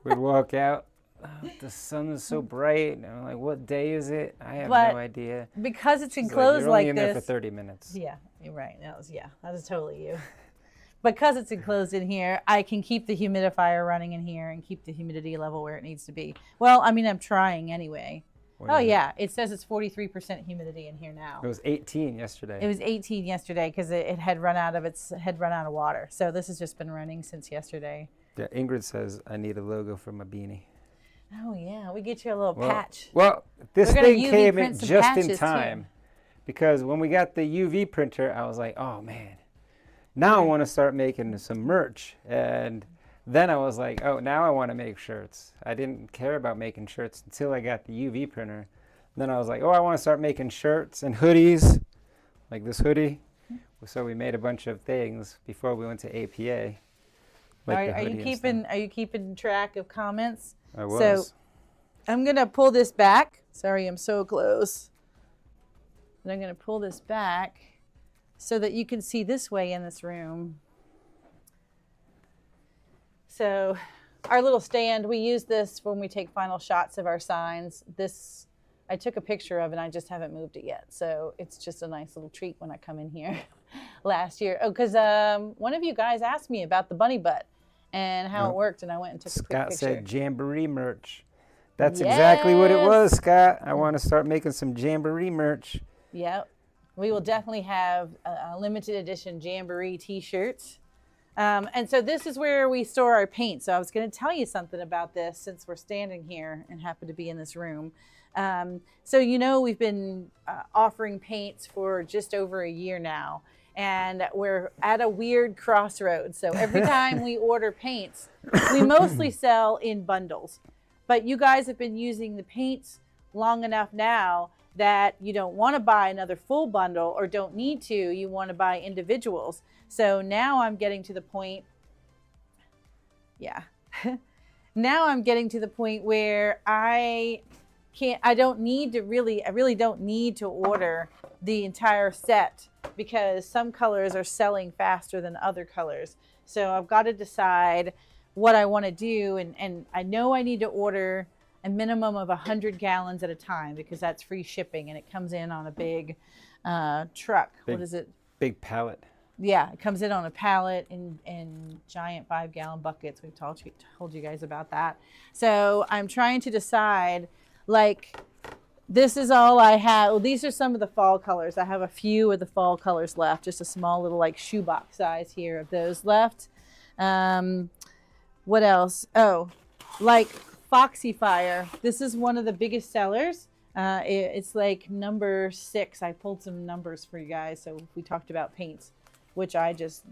A: We'd walk out. Oh, the sun is so bright. And I'm like, what day is it? I have
B: But
A: no idea.
B: Because it's
A: She's
B: enclosed
A: you're
B: like
A: only in there for
B: this.
A: 30 minutes.
B: Yeah, you're right. That was totally you. Because it's enclosed in here, I can keep the humidifier running in here and keep the humidity level where it needs to be. Well, I mean, I'm trying anyway.
A: What
B: Oh
A: is it?
B: yeah, it says it's 43% humidity in here now.
A: It was 18 yesterday.
B: It was 18 yesterday because it had run out of water. So this has just been running since yesterday.
A: Yeah, Ingrid says, I need a logo for my beanie.
B: Oh yeah, we get you a little patch.
A: Well, this
B: We're gonna
A: thing
B: UV
A: came
B: print
A: in
B: some
A: just in
B: patches,
A: time.
B: too.
A: Because when we got the UV printer, I was like, oh man, now I want to start making some merch. And then I was like, oh, now I want to make shirts. I didn't care about making shirts until I got the UV printer. Then I was like, oh, I want to start making shirts and hoodies, like this hoodie. So we made a bunch of things before we went to APA. Like the
B: Are
A: hoodie
B: you
A: and stuff.
B: keeping track of comments?
A: I was.
B: So I'm gonna pull this back. Sorry, I'm so close. And I'm gonna pull this back so that you can see this way in this room. So our little stand, we use this when we take final shots of our signs. This I took a picture of and I just haven't moved it yet. So it's just a nice little treat when I come in here last year. Oh, because one of you guys asked me about the bunny butt and how it worked, and I went and took a quick
A: Scott
B: picture.
A: said Jamboree merch. That's exactly what it was, Scott. I want to start making some Jamboree merch.
B: Yep. We will definitely have a limited edition Jamboree t-shirts. And so this is where we store our paint. So I was going to tell you something about this since we're standing here and happen to be in this room. So, you know, we've been offering paints for just over a year now. And we're at a weird crossroads. So every time we order paints, we mostly sell in bundles. But you guys have been using the paints long enough now that you don't want to buy another full bundle or don't need to. You want to buy individuals. So now I'm getting to the point, now I'm getting to the point where I really don't need to order the entire set because some colors are selling faster than other colors. So I've got to decide what I want to do. And I know I need to order a minimum of 100 gallons at a time because that's free shipping and it comes in on a big truck. What is it?
A: Big pallet.
B: Yeah, it comes in on a pallet in giant 5-gallon buckets. We've told you guys about that. So I'm trying to decide, like, this is all I have. Well, these are some of the fall colors. I have a few of the fall colors left, just a small little like shoebox size here of those left. What else? Oh, like Foxy Fire. This is one of the biggest sellers. It's like number 6. I pulled some numbers for you guys. So we talked about paints, which I just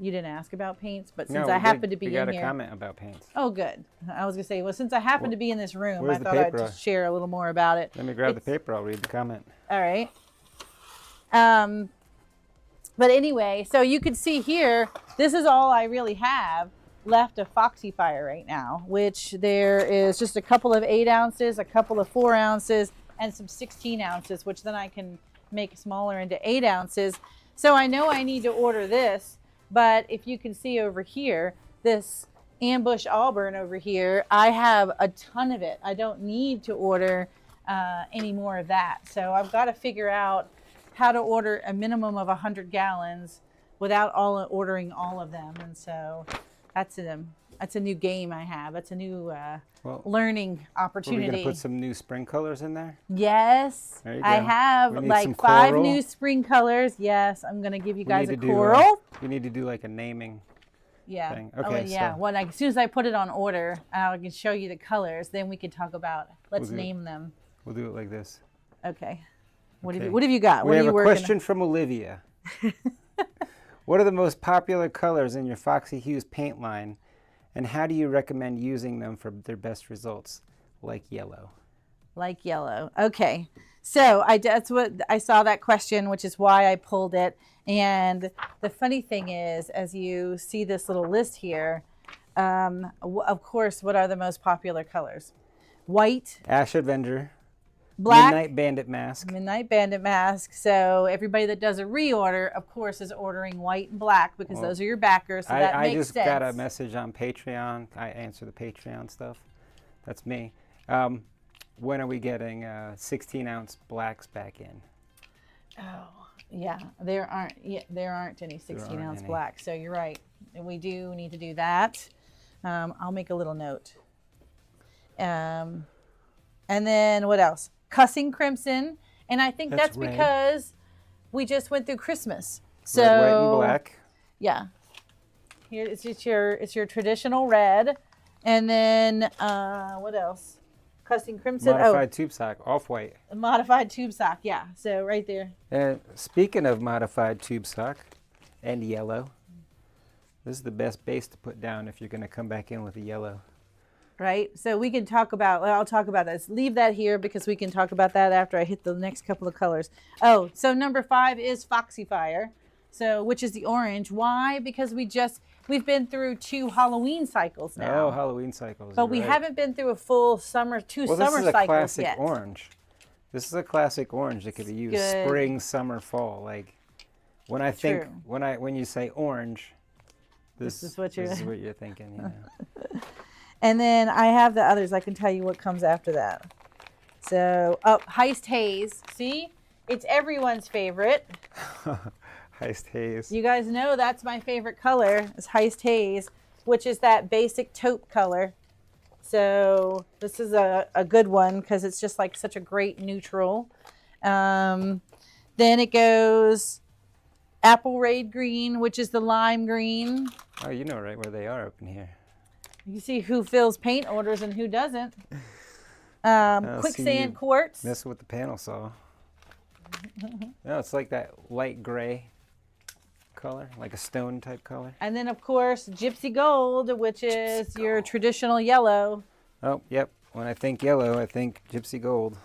B: You didn't ask about paints, but
A: No,
B: since
A: we
B: I
A: did.
B: happen to be
A: We got
B: in
A: a
B: here.
A: comment about paints.
B: Oh, good. I was gonna say, well, since I happen to be in this room, I
A: where's the
B: thought I'd
A: paper?
B: just share a little more about it.
A: Let me grab the
B: It's-
A: paper. I'll read the comment.
B: All right. But anyway, so you can see here, this is all I really have left of Foxy Fire right now, which there is just a couple of 8 ounces, a couple of 4 ounces, and some 16 ounces, which then I can make smaller into 8 ounces. So I know I need to order this, but if you can see over here, this Ambush Auburn over here, I have a ton of it. I don't need to order any more of that. So I've got to figure out how to order a minimum of 100 gallons without ordering all of them. And so that's a new game I have. That's a new learning
A: Are we
B: opportunity.
A: going to put some new spring colors in there?
B: Yes,
A: There you
B: I
A: go.
B: have
A: We need
B: like
A: some
B: 5
A: coral.
B: new spring colors. Yes, I'm going to give you guys a
A: We need to do,
B: coral.
A: we need to do like a naming
B: Yeah.
A: thing.
B: Oh,
A: Okay,
B: and yeah.
A: so-
B: Well, as soon as I put it on order, I can show you the colors. Then we can talk about. Let's
A: We'll do it.
B: name them.
A: We'll do it like this.
B: Okay. What
A: Okay.
B: have you got?
A: We
B: What
A: have
B: are you
A: a
B: working
A: question from Olivia. What are the most popular colors in your Foxy Hues paint line, and how do you recommend using them for their best results, like yellow?
B: Like yellow. Okay. So that's what I saw that question, which is why I pulled it. And the funny thing is, as you see this little list here, of course, what are the most popular colors? White,
A: Ash Avenger,
B: black,
A: Midnight Bandit Mask.
B: Midnight Bandit Mask. So everybody that does a reorder, of course, is ordering white and black because
A: Well,
B: those are your backers. So that
A: I
B: makes
A: just
B: sense.
A: got a message on Patreon. I answer the Patreon stuff. That's me. When are we getting 16-ounce blacks back in?
B: Oh, yeah. There aren't any 16-ounce
A: any.
B: blacks. So you're right. And we do need to do that. I'll make a little note. And then what else? Cussing Crimson. And I think that's
A: red.
B: because we just went through Christmas. So
A: Red, white, and black.
B: yeah. Here it's your traditional red. And then what else? Cussing Crimson.
A: Modified tube sock, off-white.
B: Modified tube sock. Yeah. So right there.
A: And speaking of modified tube sock and yellow, this is the best base to put down if you're going to come back in with a yellow.
B: Right. So we can talk about, I'll talk about this. Leave that here because we can talk about that after I hit the next couple of colors. Oh, so number 5 is Foxy Fire. So, which is the orange. Why? Because we've been through 2 Halloween cycles now.
A: Oh, Halloween cycles.
B: But
A: you're
B: we
A: right.
B: haven't been through a full summer,
A: Well, this
B: summer
A: is a
B: cycles
A: classic
B: yet.
A: orange. This is a classic orange that could be used
B: Good.
A: spring, summer, fall. Like when I think
B: True.
A: when you say orange, this
B: is what you're
A: thinking. You know.
B: And then I have the others. I can tell you what comes after that. So, Heist Haze. See? It's everyone's favorite.
A: Heist Haze.
B: You guys know that's my favorite color is Heist Haze, which is that basic taupe color. So this is a good one because it's just like such a great neutral. Then it goes Apple Raid Green, which is the lime green.
A: Oh, you know right where they are up in here.
B: You see who fills paint orders and who doesn't.
A: see
B: Quicksand
A: you
B: Quartz.
A: Mess with the panel saw. No, it's like that light gray color, like a stone type color.
B: And then, of course, Gypsy Gold, which is your traditional yellow.
A: Oh, yep. When I think yellow, I think Gypsy Gold.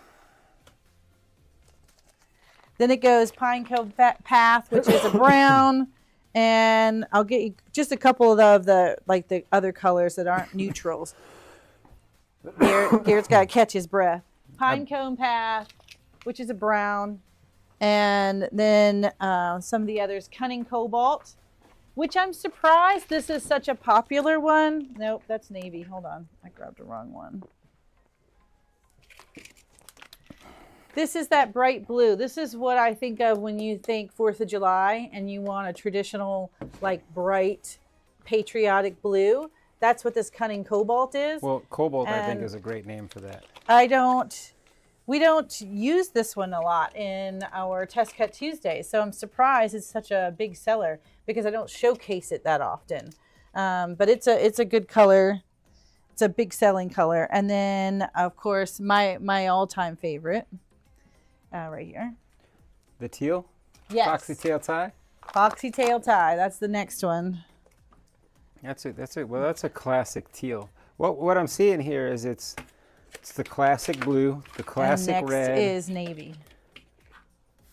B: Then it goes Pine Cove Path, which is a brown. And I'll get you just a couple of the other colors that aren't neutrals. Garrett's got to catch his breath. Pine Cone Path, which is a brown. And then some of the others, Cunning Cobalt, which I'm surprised this is such a popular one. Nope, that's navy. Hold on. I grabbed the wrong one. This is that bright blue. This is what I think of when you think 4th of July and you want a traditional, like, bright, patriotic blue. That's what this Cunning Cobalt is.
A: Well, Cobalt, I think,
B: And
A: is a great name for that.
B: we don't use this one a lot in our Test Cut Tuesdays. So I'm surprised it's such a big seller because I don't showcase it that often. But it's a good color. It's a big selling color. And then, of course, my all-time favorite. Right here.
A: The teal?
B: Yes.
A: Foxy tail tie?
B: Foxy tail tie. That's the next one.
A: That's it. That's it. Well, that's a classic teal. What I'm seeing here is it's the classic blue, the classic
B: and next
A: red.
B: is navy.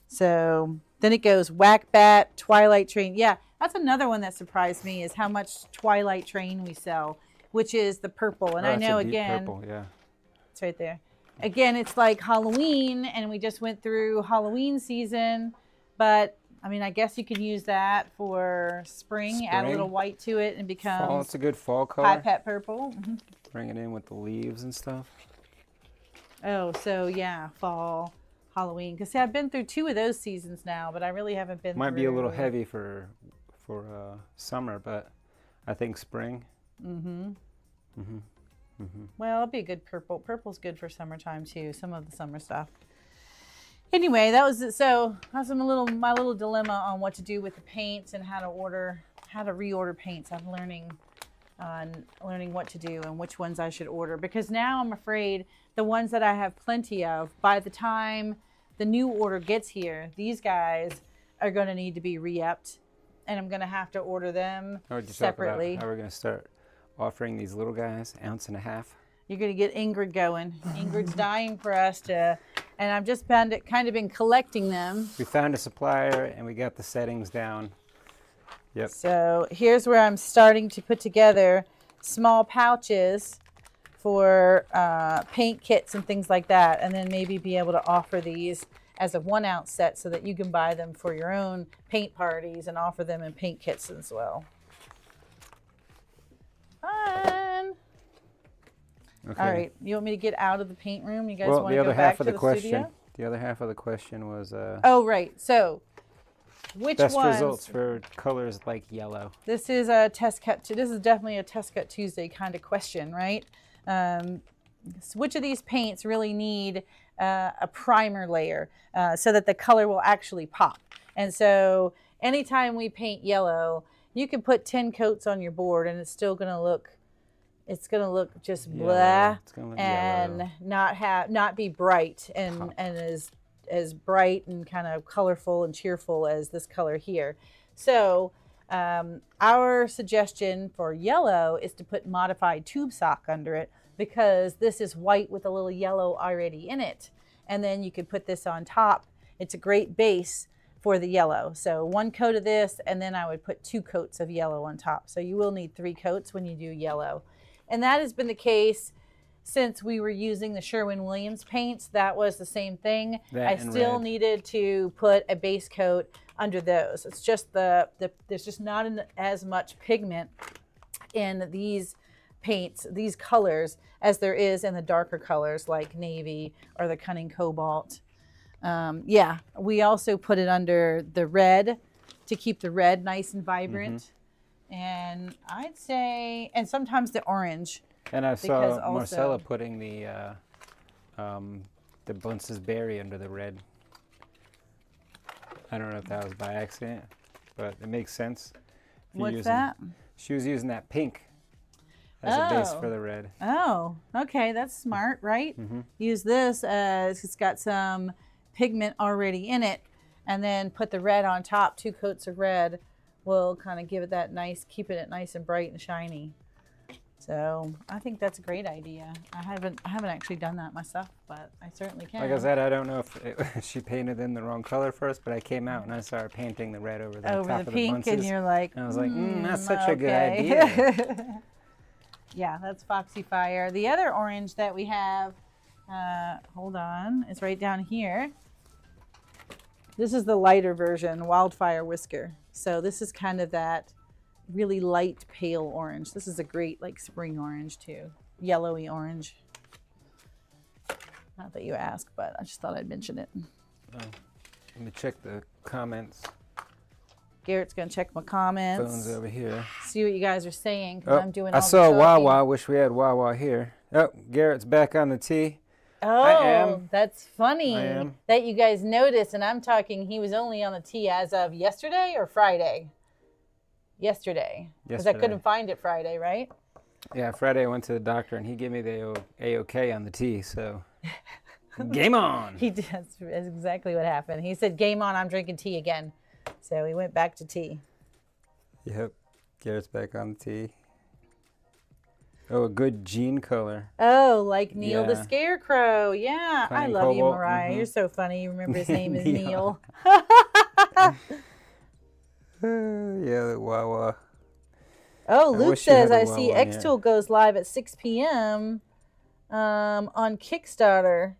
B: So then it goes Whack Bat, Twilight Train. Yeah, that's another one that surprised me is how much Twilight Train we sell, which is the purple. And I
A: that's
B: know
A: a deep
B: again,
A: purple, yeah.
B: it's right there. Again, it's like Halloween, and we just went through Halloween season, but I mean, I guess you can use that for spring. Add a little white to it and becomes
A: fall. It's a good fall color.
B: High Pet Purple. Mm-hmm.
A: Bring it in with the leaves and stuff.
B: Oh, so yeah, fall, Halloween. Because see, I've been through 2 of those seasons now, but I really haven't been
A: Might
B: through...
A: be a little heavy for summer, but I think spring.
B: Well, it'll be a good purple. Purple's good for summertime too. Some of the summer stuff. Anyway, that was it. So that's my little dilemma on what to do with the paints and how to reorder paints. I'm learning what to do and which ones I should order, because now I'm afraid the ones that I have plenty of, by the time the new order gets here, these guys are going to need to be re-upped, and I'm going to have to order them separately.
A: How we're going to start offering these little guys 1.5 ounces?
B: You're going to get Ingrid going. Ingrid's dying for us to, and I've just kind of been collecting them.
A: We found a supplier and we got the settings down. Yep.
B: So here's where I'm starting to put together small pouches for paint kits and things like that, and then maybe be able to offer these as a 1 ounce set so that you can buy them for your own paint parties and offer them in paint kits as well. Fun.
A: Okay.
B: All right, you want me to get out of the paint room? You guys
A: Well,
B: want
A: the
B: to go
A: other
B: back
A: half
B: to
A: of the question.
B: studio?
A: The other half of the question was
B: Oh, right. So, which
A: best
B: ones?
A: results for colors like yellow.
B: This is a test cut. This is definitely a test cut Tuesday kind of question, right? So which of these paints really need a primer layer so that the color will actually pop? And so, anytime we paint yellow, you can put 10 coats on your board, and it's still going to look. It's going to look just blah and
A: yellow.
B: not be bright and as bright and kind of colorful and cheerful as this color here. So our suggestion for yellow is to put modified tube sock under it, because this is white with a little yellow already in it. And then you could put this on top. It's a great base for the yellow. So 1 coat of this, and then I would put 2 coats of yellow on top. So you will need 3 coats when you do yellow. And that has been the case since we were using the Sherwin-Williams paints. That was the same thing. I still needed to put a base coat under those. It's just there's just not as much pigment in these paints, these colors, as there is in the darker colors like navy or the cunning cobalt. Yeah, we also put it under the red to keep the red nice and vibrant. And I'd say, and sometimes the orange.
A: And I saw Marcella putting the Bunce's berry under the red. I don't know if that was by accident, but it makes sense.
B: What's that?
A: She was using that pink as a base for the red.
B: Oh, okay, that's smart, right? Use this as it's got some pigment already in it, and then put the red on top. 2 coats of red will kind of give it that nice, keeping it nice and bright and shiny. So I think that's a great idea. I haven't actually done that myself, but I certainly can.
A: Like I said, I don't know if she painted in the wrong color first, but I came out and I started painting the red over the top of the
B: pink,
A: Bunce's.
B: and you're like,
A: and I was like, that's such a good idea.
B: Yeah, that's Foxy Fire. The other orange that we have, hold on, it's right down here. This is the lighter version, Wildfire Whisker. So this is kind of that really light pale orange. This is a great like spring orange too, yellowy orange. Not that you asked, but I just thought I'd mention it.
A: Let me check the comments.
B: Garrett's gonna check my comments.
A: Phone's over here.
B: See what you guys are saying, because I'm doing all
A: I
B: the
A: saw
B: talking.
A: Wawa. Wish we had Wawa here. Oh, Garrett's back on the tee.
B: Oh, that's funny
A: I am.
B: that you guys noticed. And I'm talking, he was only on the tee as of yesterday or Friday? Yesterday. Because I couldn't find it Friday, right?
A: Yeah, Friday I went to the doctor and he gave me the A-OK on the tee, so game on.
B: That's exactly what happened. He said, game on, I'm drinking tea again. So we went back to T.
A: Yep. Garrett's back on the tee. Oh, a good jean color.
B: Oh, like Neil the
A: Yeah.
B: Scarecrow. Yeah, I
A: Plain
B: love you,
A: cobalt,
B: Mariah. You're so funny. You remember his name is
A: Neil.
B: Neil.
A: Yeah, the Wawa.
B: Oh,
A: I
B: Luke
A: wish you
B: says,
A: had a
B: I see
A: Wawa in here.
B: X-Tool goes live at 6 p.m. On Kickstarter.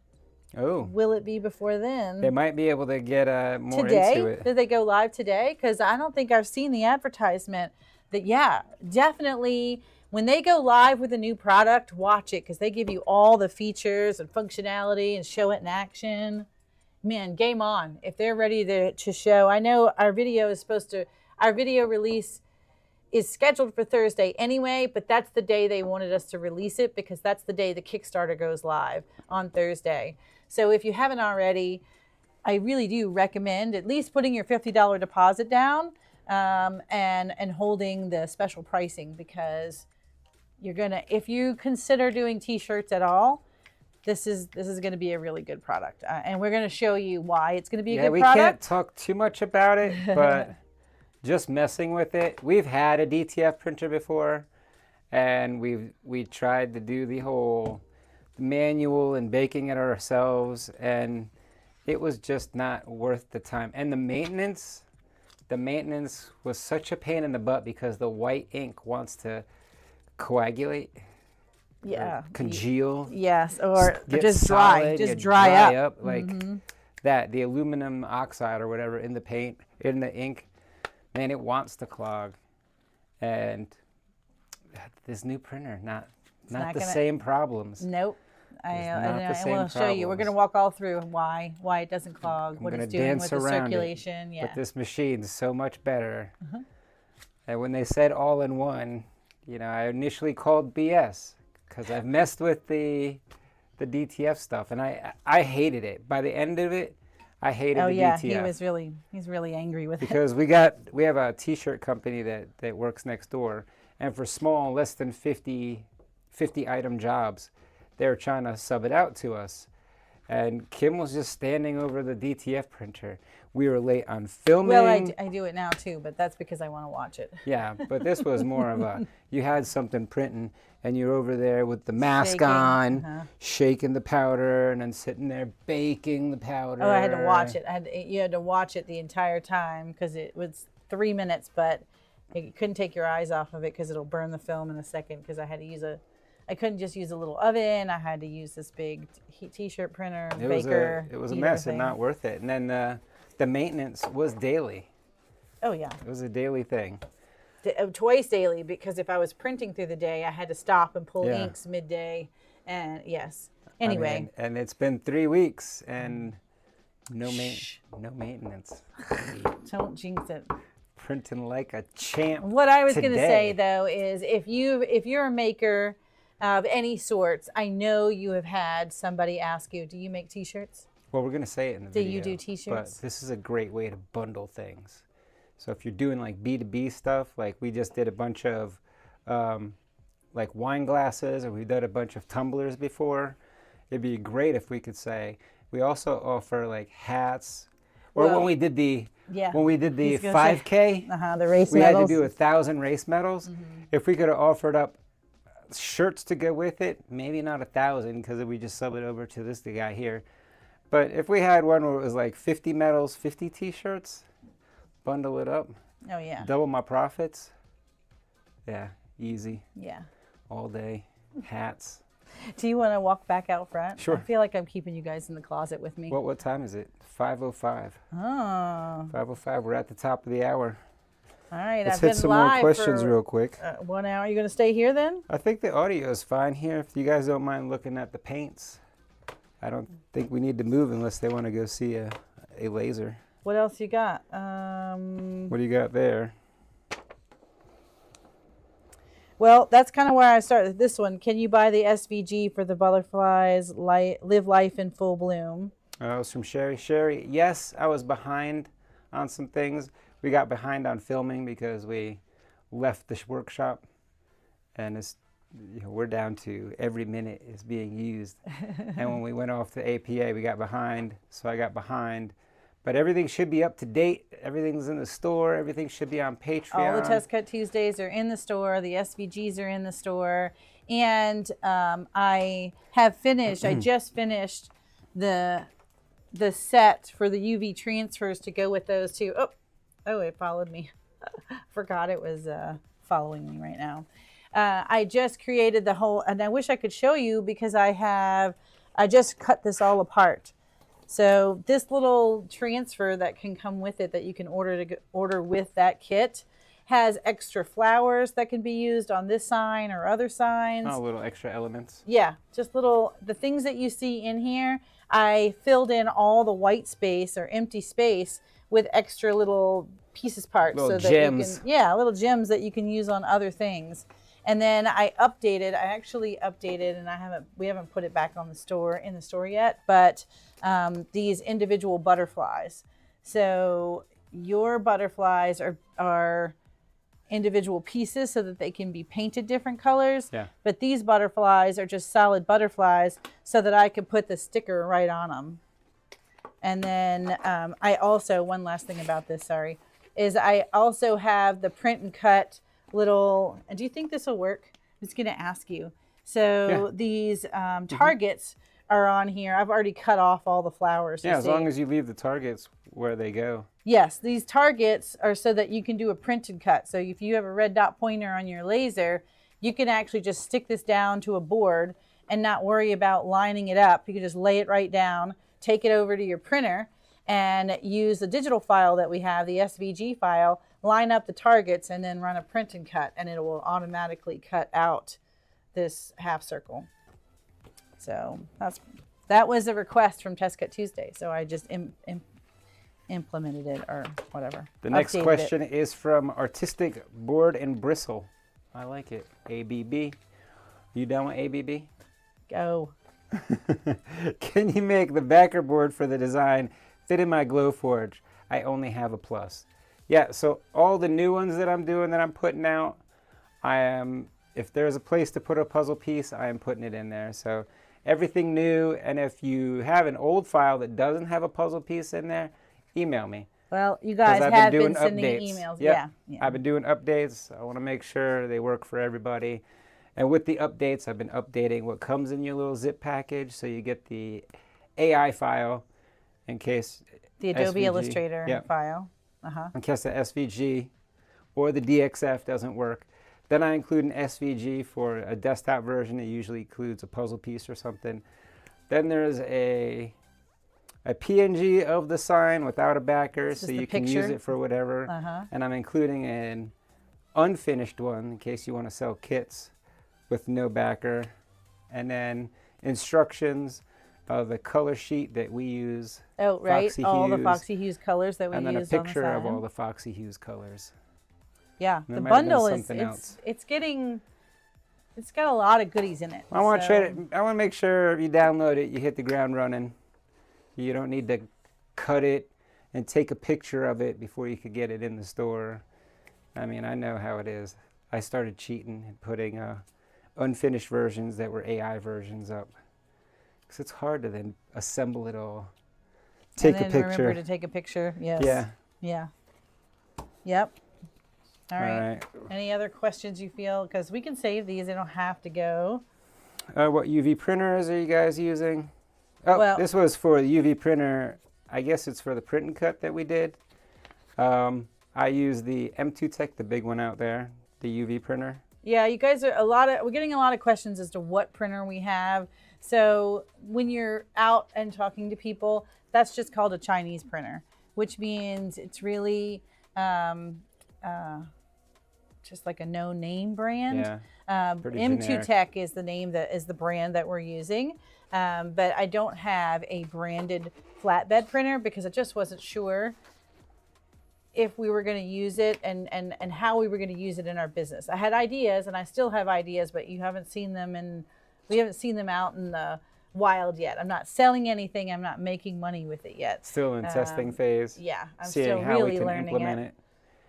A: Oh,
B: Will it be before then?
A: they might be able to get more
B: Today?
A: into it.
B: Did they go live today? Because I don't think I've seen the advertisement. That, yeah, definitely. When they go live with a new product, watch it because they give you all the features and functionality and show it in action. Man, game on. If they're ready to show, I know our video release is scheduled for Thursday anyway, but that's the day they wanted us to release it because that's the day the Kickstarter goes live on Thursday. So if you haven't already, I really do recommend at least putting your $50 deposit down and holding the special pricing because you're gonna, if you consider doing t-shirts at all, this is going to be a really good product, and we're going to show you why it's going to be a good product.
A: Yeah, we can't talk too much about it, but just messing with it. We've had a DTF printer before, and we tried to do the whole manual and baking it ourselves, and it was just not worth the time. And the maintenance was such a pain in the butt because the white ink wants to coagulate.
B: Yeah.
A: Congeal.
B: Yes, or
A: get
B: just
A: solid,
B: just
A: you
B: dry up.
A: like that. The aluminum oxide or whatever in the paint, in the ink, man, it wants to clog. And this new printer, not the same problems.
B: Nope.
A: It's
B: I will show you. We're going to walk all through why it doesn't clog, what it's doing with the circulation. Yeah.
A: But this machine's so much better. And when they said all in one, I initially called BS because I've messed with the DTF stuff and I hated it. By the end of it, I hated the DTF.
B: He's really angry with it.
A: Because we have a t-shirt company that works next door, and for small, less than 50 item jobs, they're trying to sub it out to us. And Kim was just standing over the DTF printer. We were late on filming.
B: Well, I do it now too, but that's because I want to watch it.
A: Yeah, but this was more of you had something printing, and you're over there with the mask
B: Shaking,
A: on, shaking the powder, and then sitting there baking the powder.
B: Oh, I had to watch it. You had to watch it the entire time because it was 3 minutes, but you couldn't take your eyes off of it because it'll burn the film in a second because I couldn't just use a little oven. I had to use this big t-shirt printer, baker.
A: It was a mess and not worth it. And then the maintenance was daily.
B: Oh, yeah.
A: It was a daily thing.
B: Twice daily, because if I was printing through the day, I had to stop and pull inks midday. And yes. Anyway.
A: And it's been 3 weeks and no maintenance.
B: Don't jinx it.
A: Printing like a champ.
B: What I was going to say, though, is if you're a maker of any sorts, I know you have had somebody ask you, do you make t-shirts?
A: Well, we're going to say it in the video.
B: Do you do t-shirts?
A: But this is a great way to bundle things. So if you're doing like B2B stuff, like we just did a bunch of like wine glasses, or we did a bunch of tumblers before, it'd be great if we could say, we also offer like hats, or when we did the 5K,
B: the race
A: we
B: medals.
A: had to do 1,000 race medals. If we could have offered up shirts to go with it, maybe not 1,000 because we just sub it over to this guy here. But if we had one where it was like 50 medals, 50 t-shirts, bundle it up.
B: Oh, yeah.
A: Double my profits. Yeah, easy.
B: Yeah.
A: All day. Hats.
B: Do you want to walk back out front?
A: Sure.
B: I feel like I'm keeping you guys in the closet with me.
A: What time is it? 5:05.
B: Oh.
A: 5:05. We're at the top of the hour.
B: All right.
A: Let's hit some more questions real quick.
B: 1 hour. You going to stay here then?
A: I think the audio is fine here. If you guys don't mind looking at the paints. I don't think we need to move unless they want to go see a laser.
B: What else you got?
A: What do you got there?
B: Well, that's kind of where I started. This one. Can you buy the SVG for the butterflies? Live life in full bloom. Oh,
A: it was from Sherry. Sherry, yes, I was behind on some things. We got behind on filming because we left the workshop, and we're down to every minute is being used. And when we went off to APA, we got behind. So I got behind. But everything should be up to date. Everything's in the store. Everything should be on Patreon.
B: All the Test Cut Tuesdays are in the store. The SVGs are in the store. And I have finished, I just finished the set for the UV transfers to go with those two. Oh, it followed me. Forgot it was following me right now. I just created the whole, and I wish I could show you because I just cut this all apart. So this little transfer that can come with it that you can order with that kit has extra flowers that can be used on this sign or other signs.
A: Oh, little extra elements.
B: Yeah, just the things that you see in here. I filled in all the white space or empty space with extra little pieces parts.
A: Little
B: so
A: gems.
B: that you can, little gems that you can use on other things. And then I actually updated, and we haven't put it back in the store yet, but these individual butterflies. So your butterflies are individual pieces so that they can be painted different colors.
A: Yeah.
B: But these butterflies are just solid butterflies so that I could put the sticker right on them. And then I also, one last thing about this, sorry, is I also have the print and cut little, and do you think this will work? I'm just going to ask you. So these targets are on here. I've already cut off all the flowers.
A: Yeah, as long as you leave the targets where they go.
B: Yes, these targets are so that you can do a printed cut. So if you have a red dot pointer on your laser, you can actually just stick this down to a board and not worry about lining it up. You can just lay it right down, take it over to your printer, and use the digital file that we have, the SVG file, line up the targets, and then run a print and cut, and it will automatically cut out this half circle. So that was a request from Test Cut Tuesday. So I just implemented it or whatever.
A: The next question is from Artistic Board and Bristle. I like it. ABB. You down with ABB?
B: Go.
A: Can you make the backer board for the design fit in my Glowforge? I only have a plus. Yeah, so all the new ones that I'm doing, that I'm putting out, if there's a place to put a puzzle piece, I am putting it in there. So everything new, and if you have an old file that doesn't have a puzzle piece in there, email me.
B: Well, you guys have been sending emails.
A: Yep. Yeah. I've been doing updates. I want to make sure they work for everybody. And with the updates, I've been updating what comes in your little zip package, so you get the AI file in case
B: the Adobe
A: SVG,
B: Illustrator file.
A: In case the SVG or the DXF doesn't work. Then I include an SVG for a desktop version. It usually includes a puzzle piece or something. Then there's a PNG of the sign without a backer, so you can use it for whatever. And I'm including an unfinished one in case you want to sell kits with no backer. And then instructions of the color sheet that we use.
B: Oh, right.
A: Foxy
B: all
A: hues,
B: the Foxy Hues colors that we use
A: and then
B: on
A: a
B: the
A: picture
B: sign.
A: of all the Foxy Hues colors.
B: Yeah,
A: There
B: the
A: might have been
B: bundle
A: something else.
B: it's got a lot of goodies in it.
A: I want to make sure if you download it, you hit the ground running. You don't need to cut it and take a picture of it before you could get it in the store. I mean, I know how it is. I started cheating and putting unfinished versions that were AI versions up. Because it's hard to then assemble it all. Take a picture.
B: Remember to take a picture. Yes.
A: Yeah.
B: Yeah. Yep. All right. Any other questions you feel? Because we can save these. They don't have to go.
A: What UV printers are you guys using? Oh,
B: Well-
A: this was for the UV printer. I guess it's for the print and cut that we did. I use the M2 Tech, the big one out there, the UV printer.
B: Yeah, you guys are we're getting a lot of questions as to what printer we have. So when you're out and talking to people, that's just called a Chinese printer, which means it's really just like a no-name brand.
A: Yeah,
B: M2
A: generic.
B: Tech is the name that is the brand that we're using. But I don't have a branded flatbed printer because I just wasn't sure if we were going to use it and how we were going to use it in our business. I had ideas, and I still have ideas, but we haven't seen them out in the wild yet. I'm not selling anything. I'm not making money with it yet.
A: Still in testing phase.
B: Yeah, I'm
A: seeing
B: still
A: how
B: really
A: we can
B: learning
A: implement
B: it.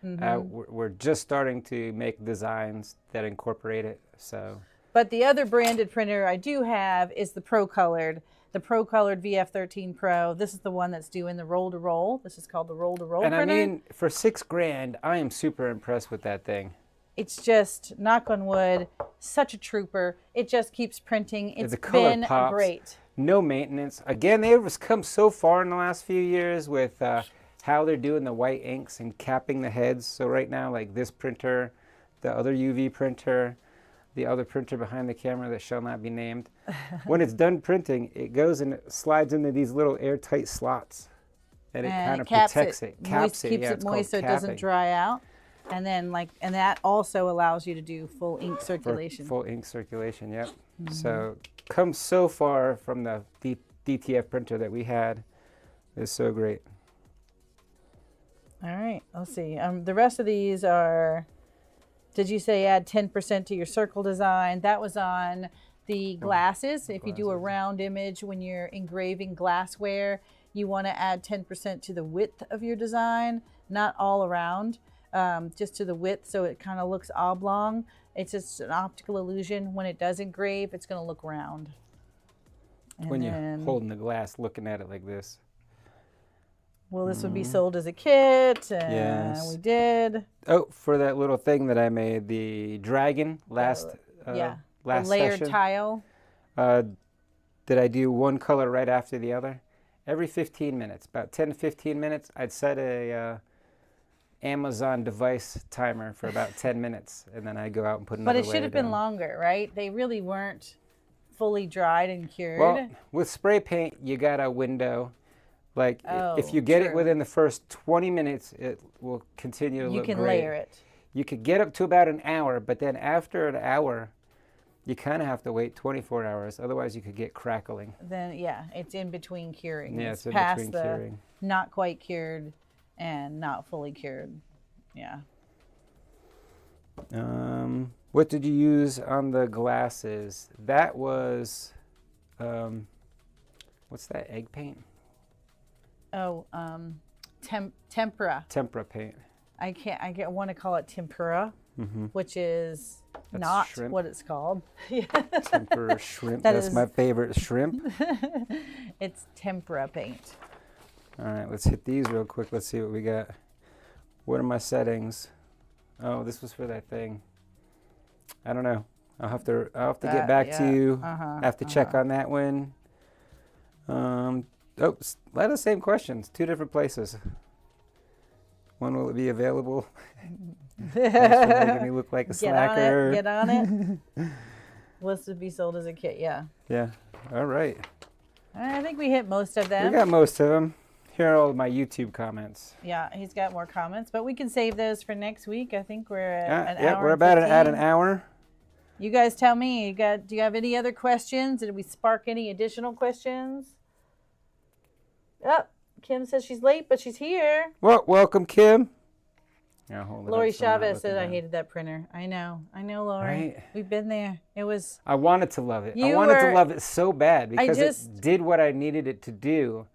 A: it. We're just starting to make designs that incorporate it. So.
B: But the other branded printer I do have is the Pro Colored. the Pro Colored VF13 Pro. This is the one that's doing the roll to roll. This is called the roll to roll
A: And
B: printer.
A: I mean, for $6,000, I am super impressed with that thing.
B: It's just, knock on wood, such a trooper. It just keeps printing. It's
A: The color
B: been
A: pops.
B: great.
A: No maintenance. Again, they've come so far in the last few years with how they're doing the white inks and capping the heads. So right now, like this printer, the other UV printer, the other printer behind the camera that shall not be named. When it's done printing, it goes and it slides into these little airtight slots. And it kind of protects it.
B: Caps it. Keeps it moist so it doesn't dry out. And then and that also allows you to do full ink circulation.
A: Full ink circulation, yep. So come so far from the DTF printer that we had. It's so great.
B: All right, let's see. The rest of these are, did you say add 10% to your circle design? That was on the glasses. If you do a round image when you're engraving glassware, you want to add 10% to the width of your design, not all around, just to the width so it kind of looks oblong. It's just an optical illusion. When it does engrave, it's going to look round. And
A: when you're holding the glass, looking at it like this.
B: Well, this would be sold as a kit, and
A: Yes.
B: we did.
A: Oh, for that little thing that I made, the dragon last
B: The layered
A: session.
B: tile.
A: Did I do one color right after the other? Every 15 minutes, about 10 to 15 minutes, I'd set a Amazon device timer for about 10 minutes, and then I'd go out and put another
B: But it should have been
A: down.
B: longer, right? They really weren't fully dried and cured.
A: Well, with spray paint, you got a window. Like, if you get it
B: true.
A: within the first 20 minutes, it will continue to
B: You
A: look
B: can
A: great.
B: layer it.
A: You could get up to about an hour, but then after an hour, you kind of have to wait 24 hours. Otherwise, you could get crackling.
B: Then, yeah, it's in between curing.
A: Yeah, it's in
B: past
A: between
B: the
A: curing.
B: not quite cured and not fully cured. Yeah.
A: What did you use on the glasses? That was, what's that, egg paint?
B: Oh, tempera.
A: Tempera paint.
B: I want to call it tempura, which is
A: That's
B: not
A: shrimp.
B: what it's called.
A: Tempera shrimp.
B: That
A: That's
B: is-
A: my favorite shrimp.
B: It's tempera paint.
A: All right, let's hit these real quick. Let's see what we got. What are my settings? Oh, this was for that thing. I don't know. I'll have to get back to you. I have to check on that one. A lot of the same questions, two different places. When will it be available? Thanks for making me look like a slacker.
B: Get on it. Wants to be sold as a kit, yeah.
A: Yeah. All right.
B: I think we hit most of them.
A: We got most of them. Here are all of my YouTube comments.
B: Yeah, he's got more comments, but we can save those for next week. I think we're at an hour.
A: We're
B: and
A: about
B: 15.
A: at an hour.
B: You guys tell me. Do you have any other questions? Did we spark any additional questions? Oh, Kim says she's late, but she's here.
A: Well, welcome, Kim. Yeah, hold it up
B: Lori
A: so I'm not
B: Chavez said,
A: looking
B: I
A: down.
B: hated that printer. I know, Lori.
A: Right?
B: We've been there. It was.
A: I wanted to love it. I
B: You
A: wanted to
B: were-
A: love it so bad because
B: just-
A: it did what I needed it to do.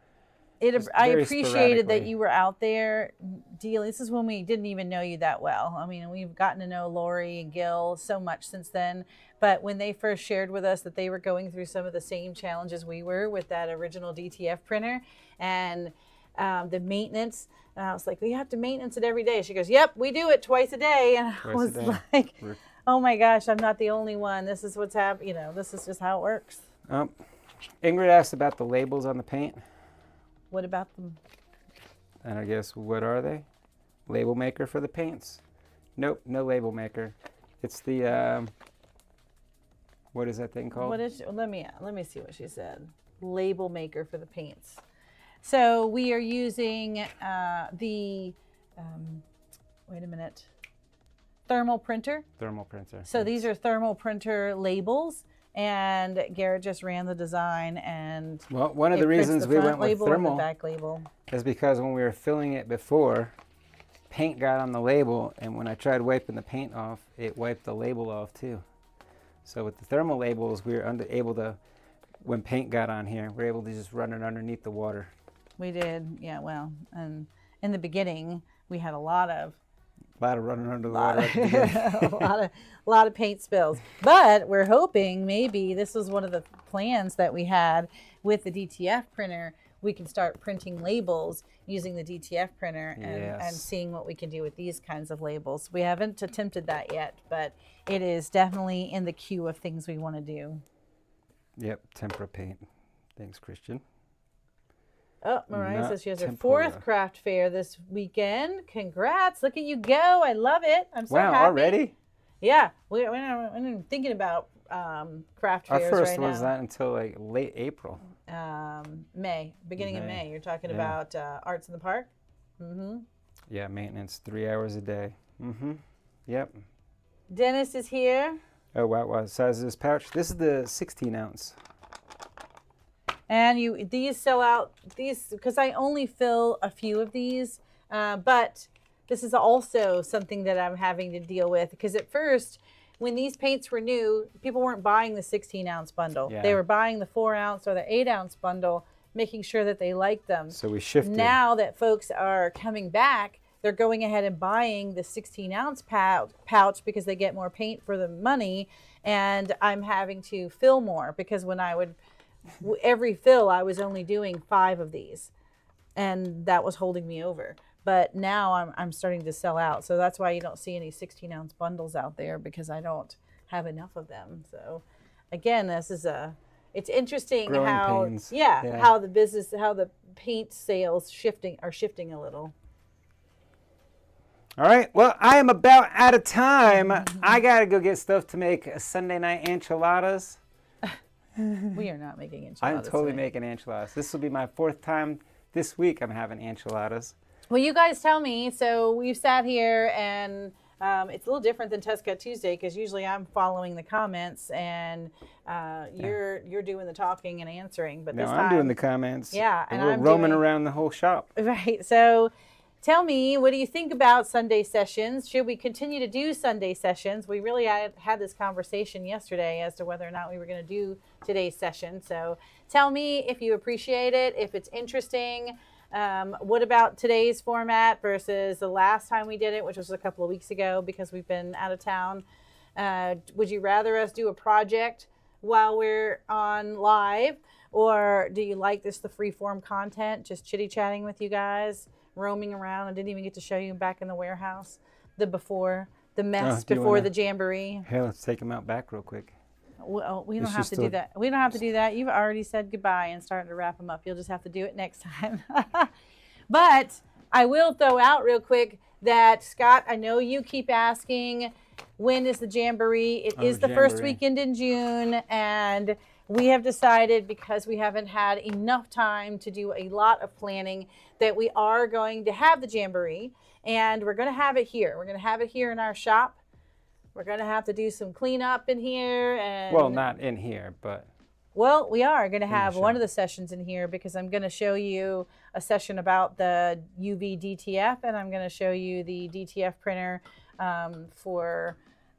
A: Just
B: I
A: very
B: appreciated that
A: sporadically.
B: you were out there dealing. This is when we didn't even know you that well. I mean, we've gotten to know Lori and Gil so much since then. But when they first shared with us that they were going through some of the same challenges we were with that original DTF printer and the maintenance, and I was like, we have to maintenance it every day. She goes, yep, we do it twice a day. And I was like, oh my gosh, I'm not the only one. This is what's happening. This is just how it works.
A: Ingrid asked about the labels on the paint.
B: What about them?
A: And I guess, what are they? Label maker for the paints? Nope, no label maker. It's the, what is that thing called?
B: What is? Let me see what she said. Label maker for the paints. So we are using the wait a minute, thermal printer.
A: Thermal printer.
B: So these are thermal printer labels, and Garrett just ran the design, and
A: Well, one of
B: it
A: the
B: prints
A: reasons
B: the
A: we
B: front
A: went with
B: label and
A: thermal
B: the back label.
A: is because when we were filling it before, paint got on the label, and when I tried wiping the paint off, it wiped the label off too. So with the thermal labels, we were able to, when paint got on here, we were able to just run it underneath the water.
B: We did, yeah. Well, and in the beginning, we had a lot of
A: A lot of running under the water at the beginning.
B: a lot of paint spills. But we're hoping maybe this was one of the plans that we had with the DTF printer. We can start printing labels using the DTF printer and seeing what we can do with these kinds of labels. We haven't attempted that yet, but it is definitely in the queue of things we want to do.
A: Yep, tempera paint. Thanks, Christian.
B: Oh, Mariah says she has her 4th craft fair this weekend. Congrats. Look at you go. I love it. I'm so happy.
A: Wow, already?
B: Yeah. We're not even thinking about craft fairs right now.
A: Our first was not until like late April.
B: May, beginning of May. You're talking about Arts in the Park? Mm-hmm.
A: Yeah, maintenance, 3 hours a day. Mm-hmm. Yep.
B: Dennis is here.
A: Oh, wow. What size is this pouch? This is the 16 ounce.
B: And these sell out, because I only fill a few of these, but this is also something that I'm having to deal with, because at first, when these paints were new, people weren't buying the 16-ounce bundle. Yeah. They were buying the 4-ounce or the 8-ounce bundle, making sure that they liked them.
A: So we shifted.
B: Now that folks are coming back, they're going ahead and buying the 16-ounce pouch because they get more paint for the money, and I'm having to fill more, because when I would, every fill, I was only doing 5 of these, and that was holding me over. But now I'm starting to sell out. So that's why you don't see any 16-ounce bundles out there, because I don't have enough of them. So again, it's interesting how how the paint sales are shifting a little.
A: All right, well, I am about out of time. I got to go get stuff to make a Sunday night enchiladas.
B: We are not making enchiladas.
A: I'm totally making enchiladas. This will be my 4th time this week I'm having enchiladas.
B: Well, you guys tell me. So we've sat here, and it's a little different than Test Cut Tuesday, because usually I'm following the comments, and you're doing the talking and answering. But this time
A: I'm doing the comments.
B: Yeah,
A: and we're roaming around the whole shop.
B: Right. So tell me, what do you think about Sunday sessions? Should we continue to do Sunday sessions? We really had this conversation yesterday as to whether or not we were going to do today's session. So tell me if you appreciate it, if it's interesting. What about today's format versus the last time we did it, which was a couple of weeks ago, because we've been out of town? Would you rather us do a project while we're on live, or do you like the free form content, just chitty chatting with you guys, roaming around? I didn't even get to show you back in the warehouse, the mess before the jamboree.
A: Here, let's take them out back real quick.
B: Well, we don't have to do that. We don't have to do that. You've already said goodbye and started to wrap them up. You'll just have to do it next time. But I will throw out real quick that, Scott, I know you keep asking, when is the jamboree? It is the first weekend in June, and we have decided, because we haven't had enough time to do a lot of planning, that we are going to have the jamboree, and we're going to have it here. We're going to have it here in our shop. We're going to have to do some cleanup in here. Well,
A: not in here, but...
B: Well, we are going to have one of the sessions in here, because I'm going to show you a session about the UV DTF, and I'm going to show you the DTF printer for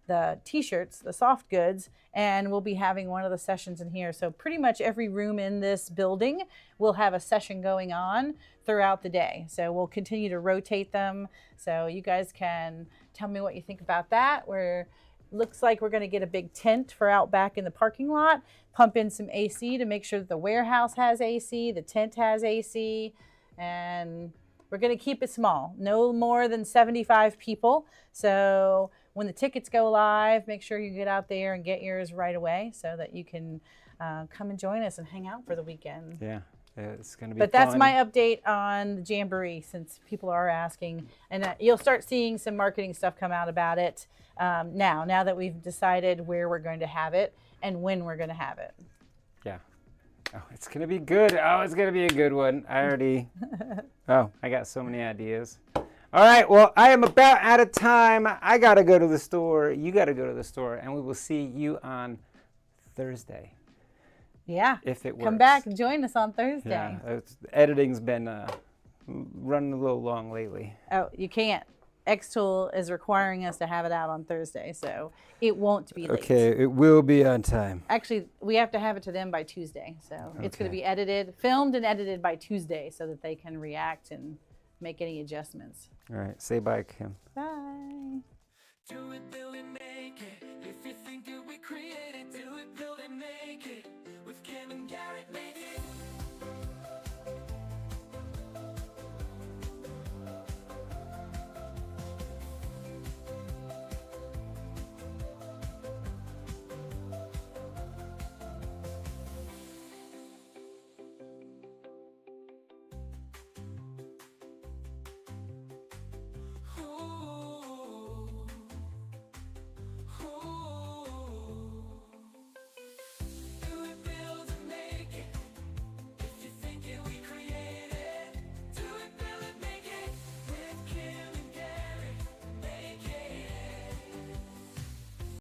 B: the t-shirts, the soft goods, and we'll be having one of the sessions in here. So pretty much every room in this building will have a session going on throughout the day. So we'll continue to rotate them. So you guys can tell me what you think about that. Looks like we're going to get a big tent for out back in the parking lot, pump in some AC to make sure that the warehouse has AC, the tent has AC, and we're going to keep it small, no more than 75 people. So when the tickets go live, make sure you get out there and get yours right away, so that you can come and join us and hang out for the weekend.
A: Yeah, it's going to be
B: But fun. That's my update on the jamboree, since people are asking. And you'll start seeing some marketing stuff come out about it now that we've decided where we're going to have it and when we're going to have it.
A: Yeah. Oh, it's going to be good. Oh, it's going to be a good one. I got so many ideas. All right, well, I am about out of time. I got to go to the store. You got to go to the store, and we will see you on Thursday.
B: Yeah.
A: If it works.
B: Come back and join us on Thursday.
A: Yeah, editing's been running a little long lately.
B: Oh, you can't. Xtool is requiring us to have it out on Thursday, so it won't be late.
A: Okay, it will be on time.
B: Actually, we have to have it to them by Tuesday, so it's going to be filmed and edited by Tuesday, so that they can react and make any adjustments.
A: All right. Say bye, Kim.
B: Bye.
C: Do it, build it, make it. If you think that we create it, do it, build it, make it. With Kim and Garrett, make it.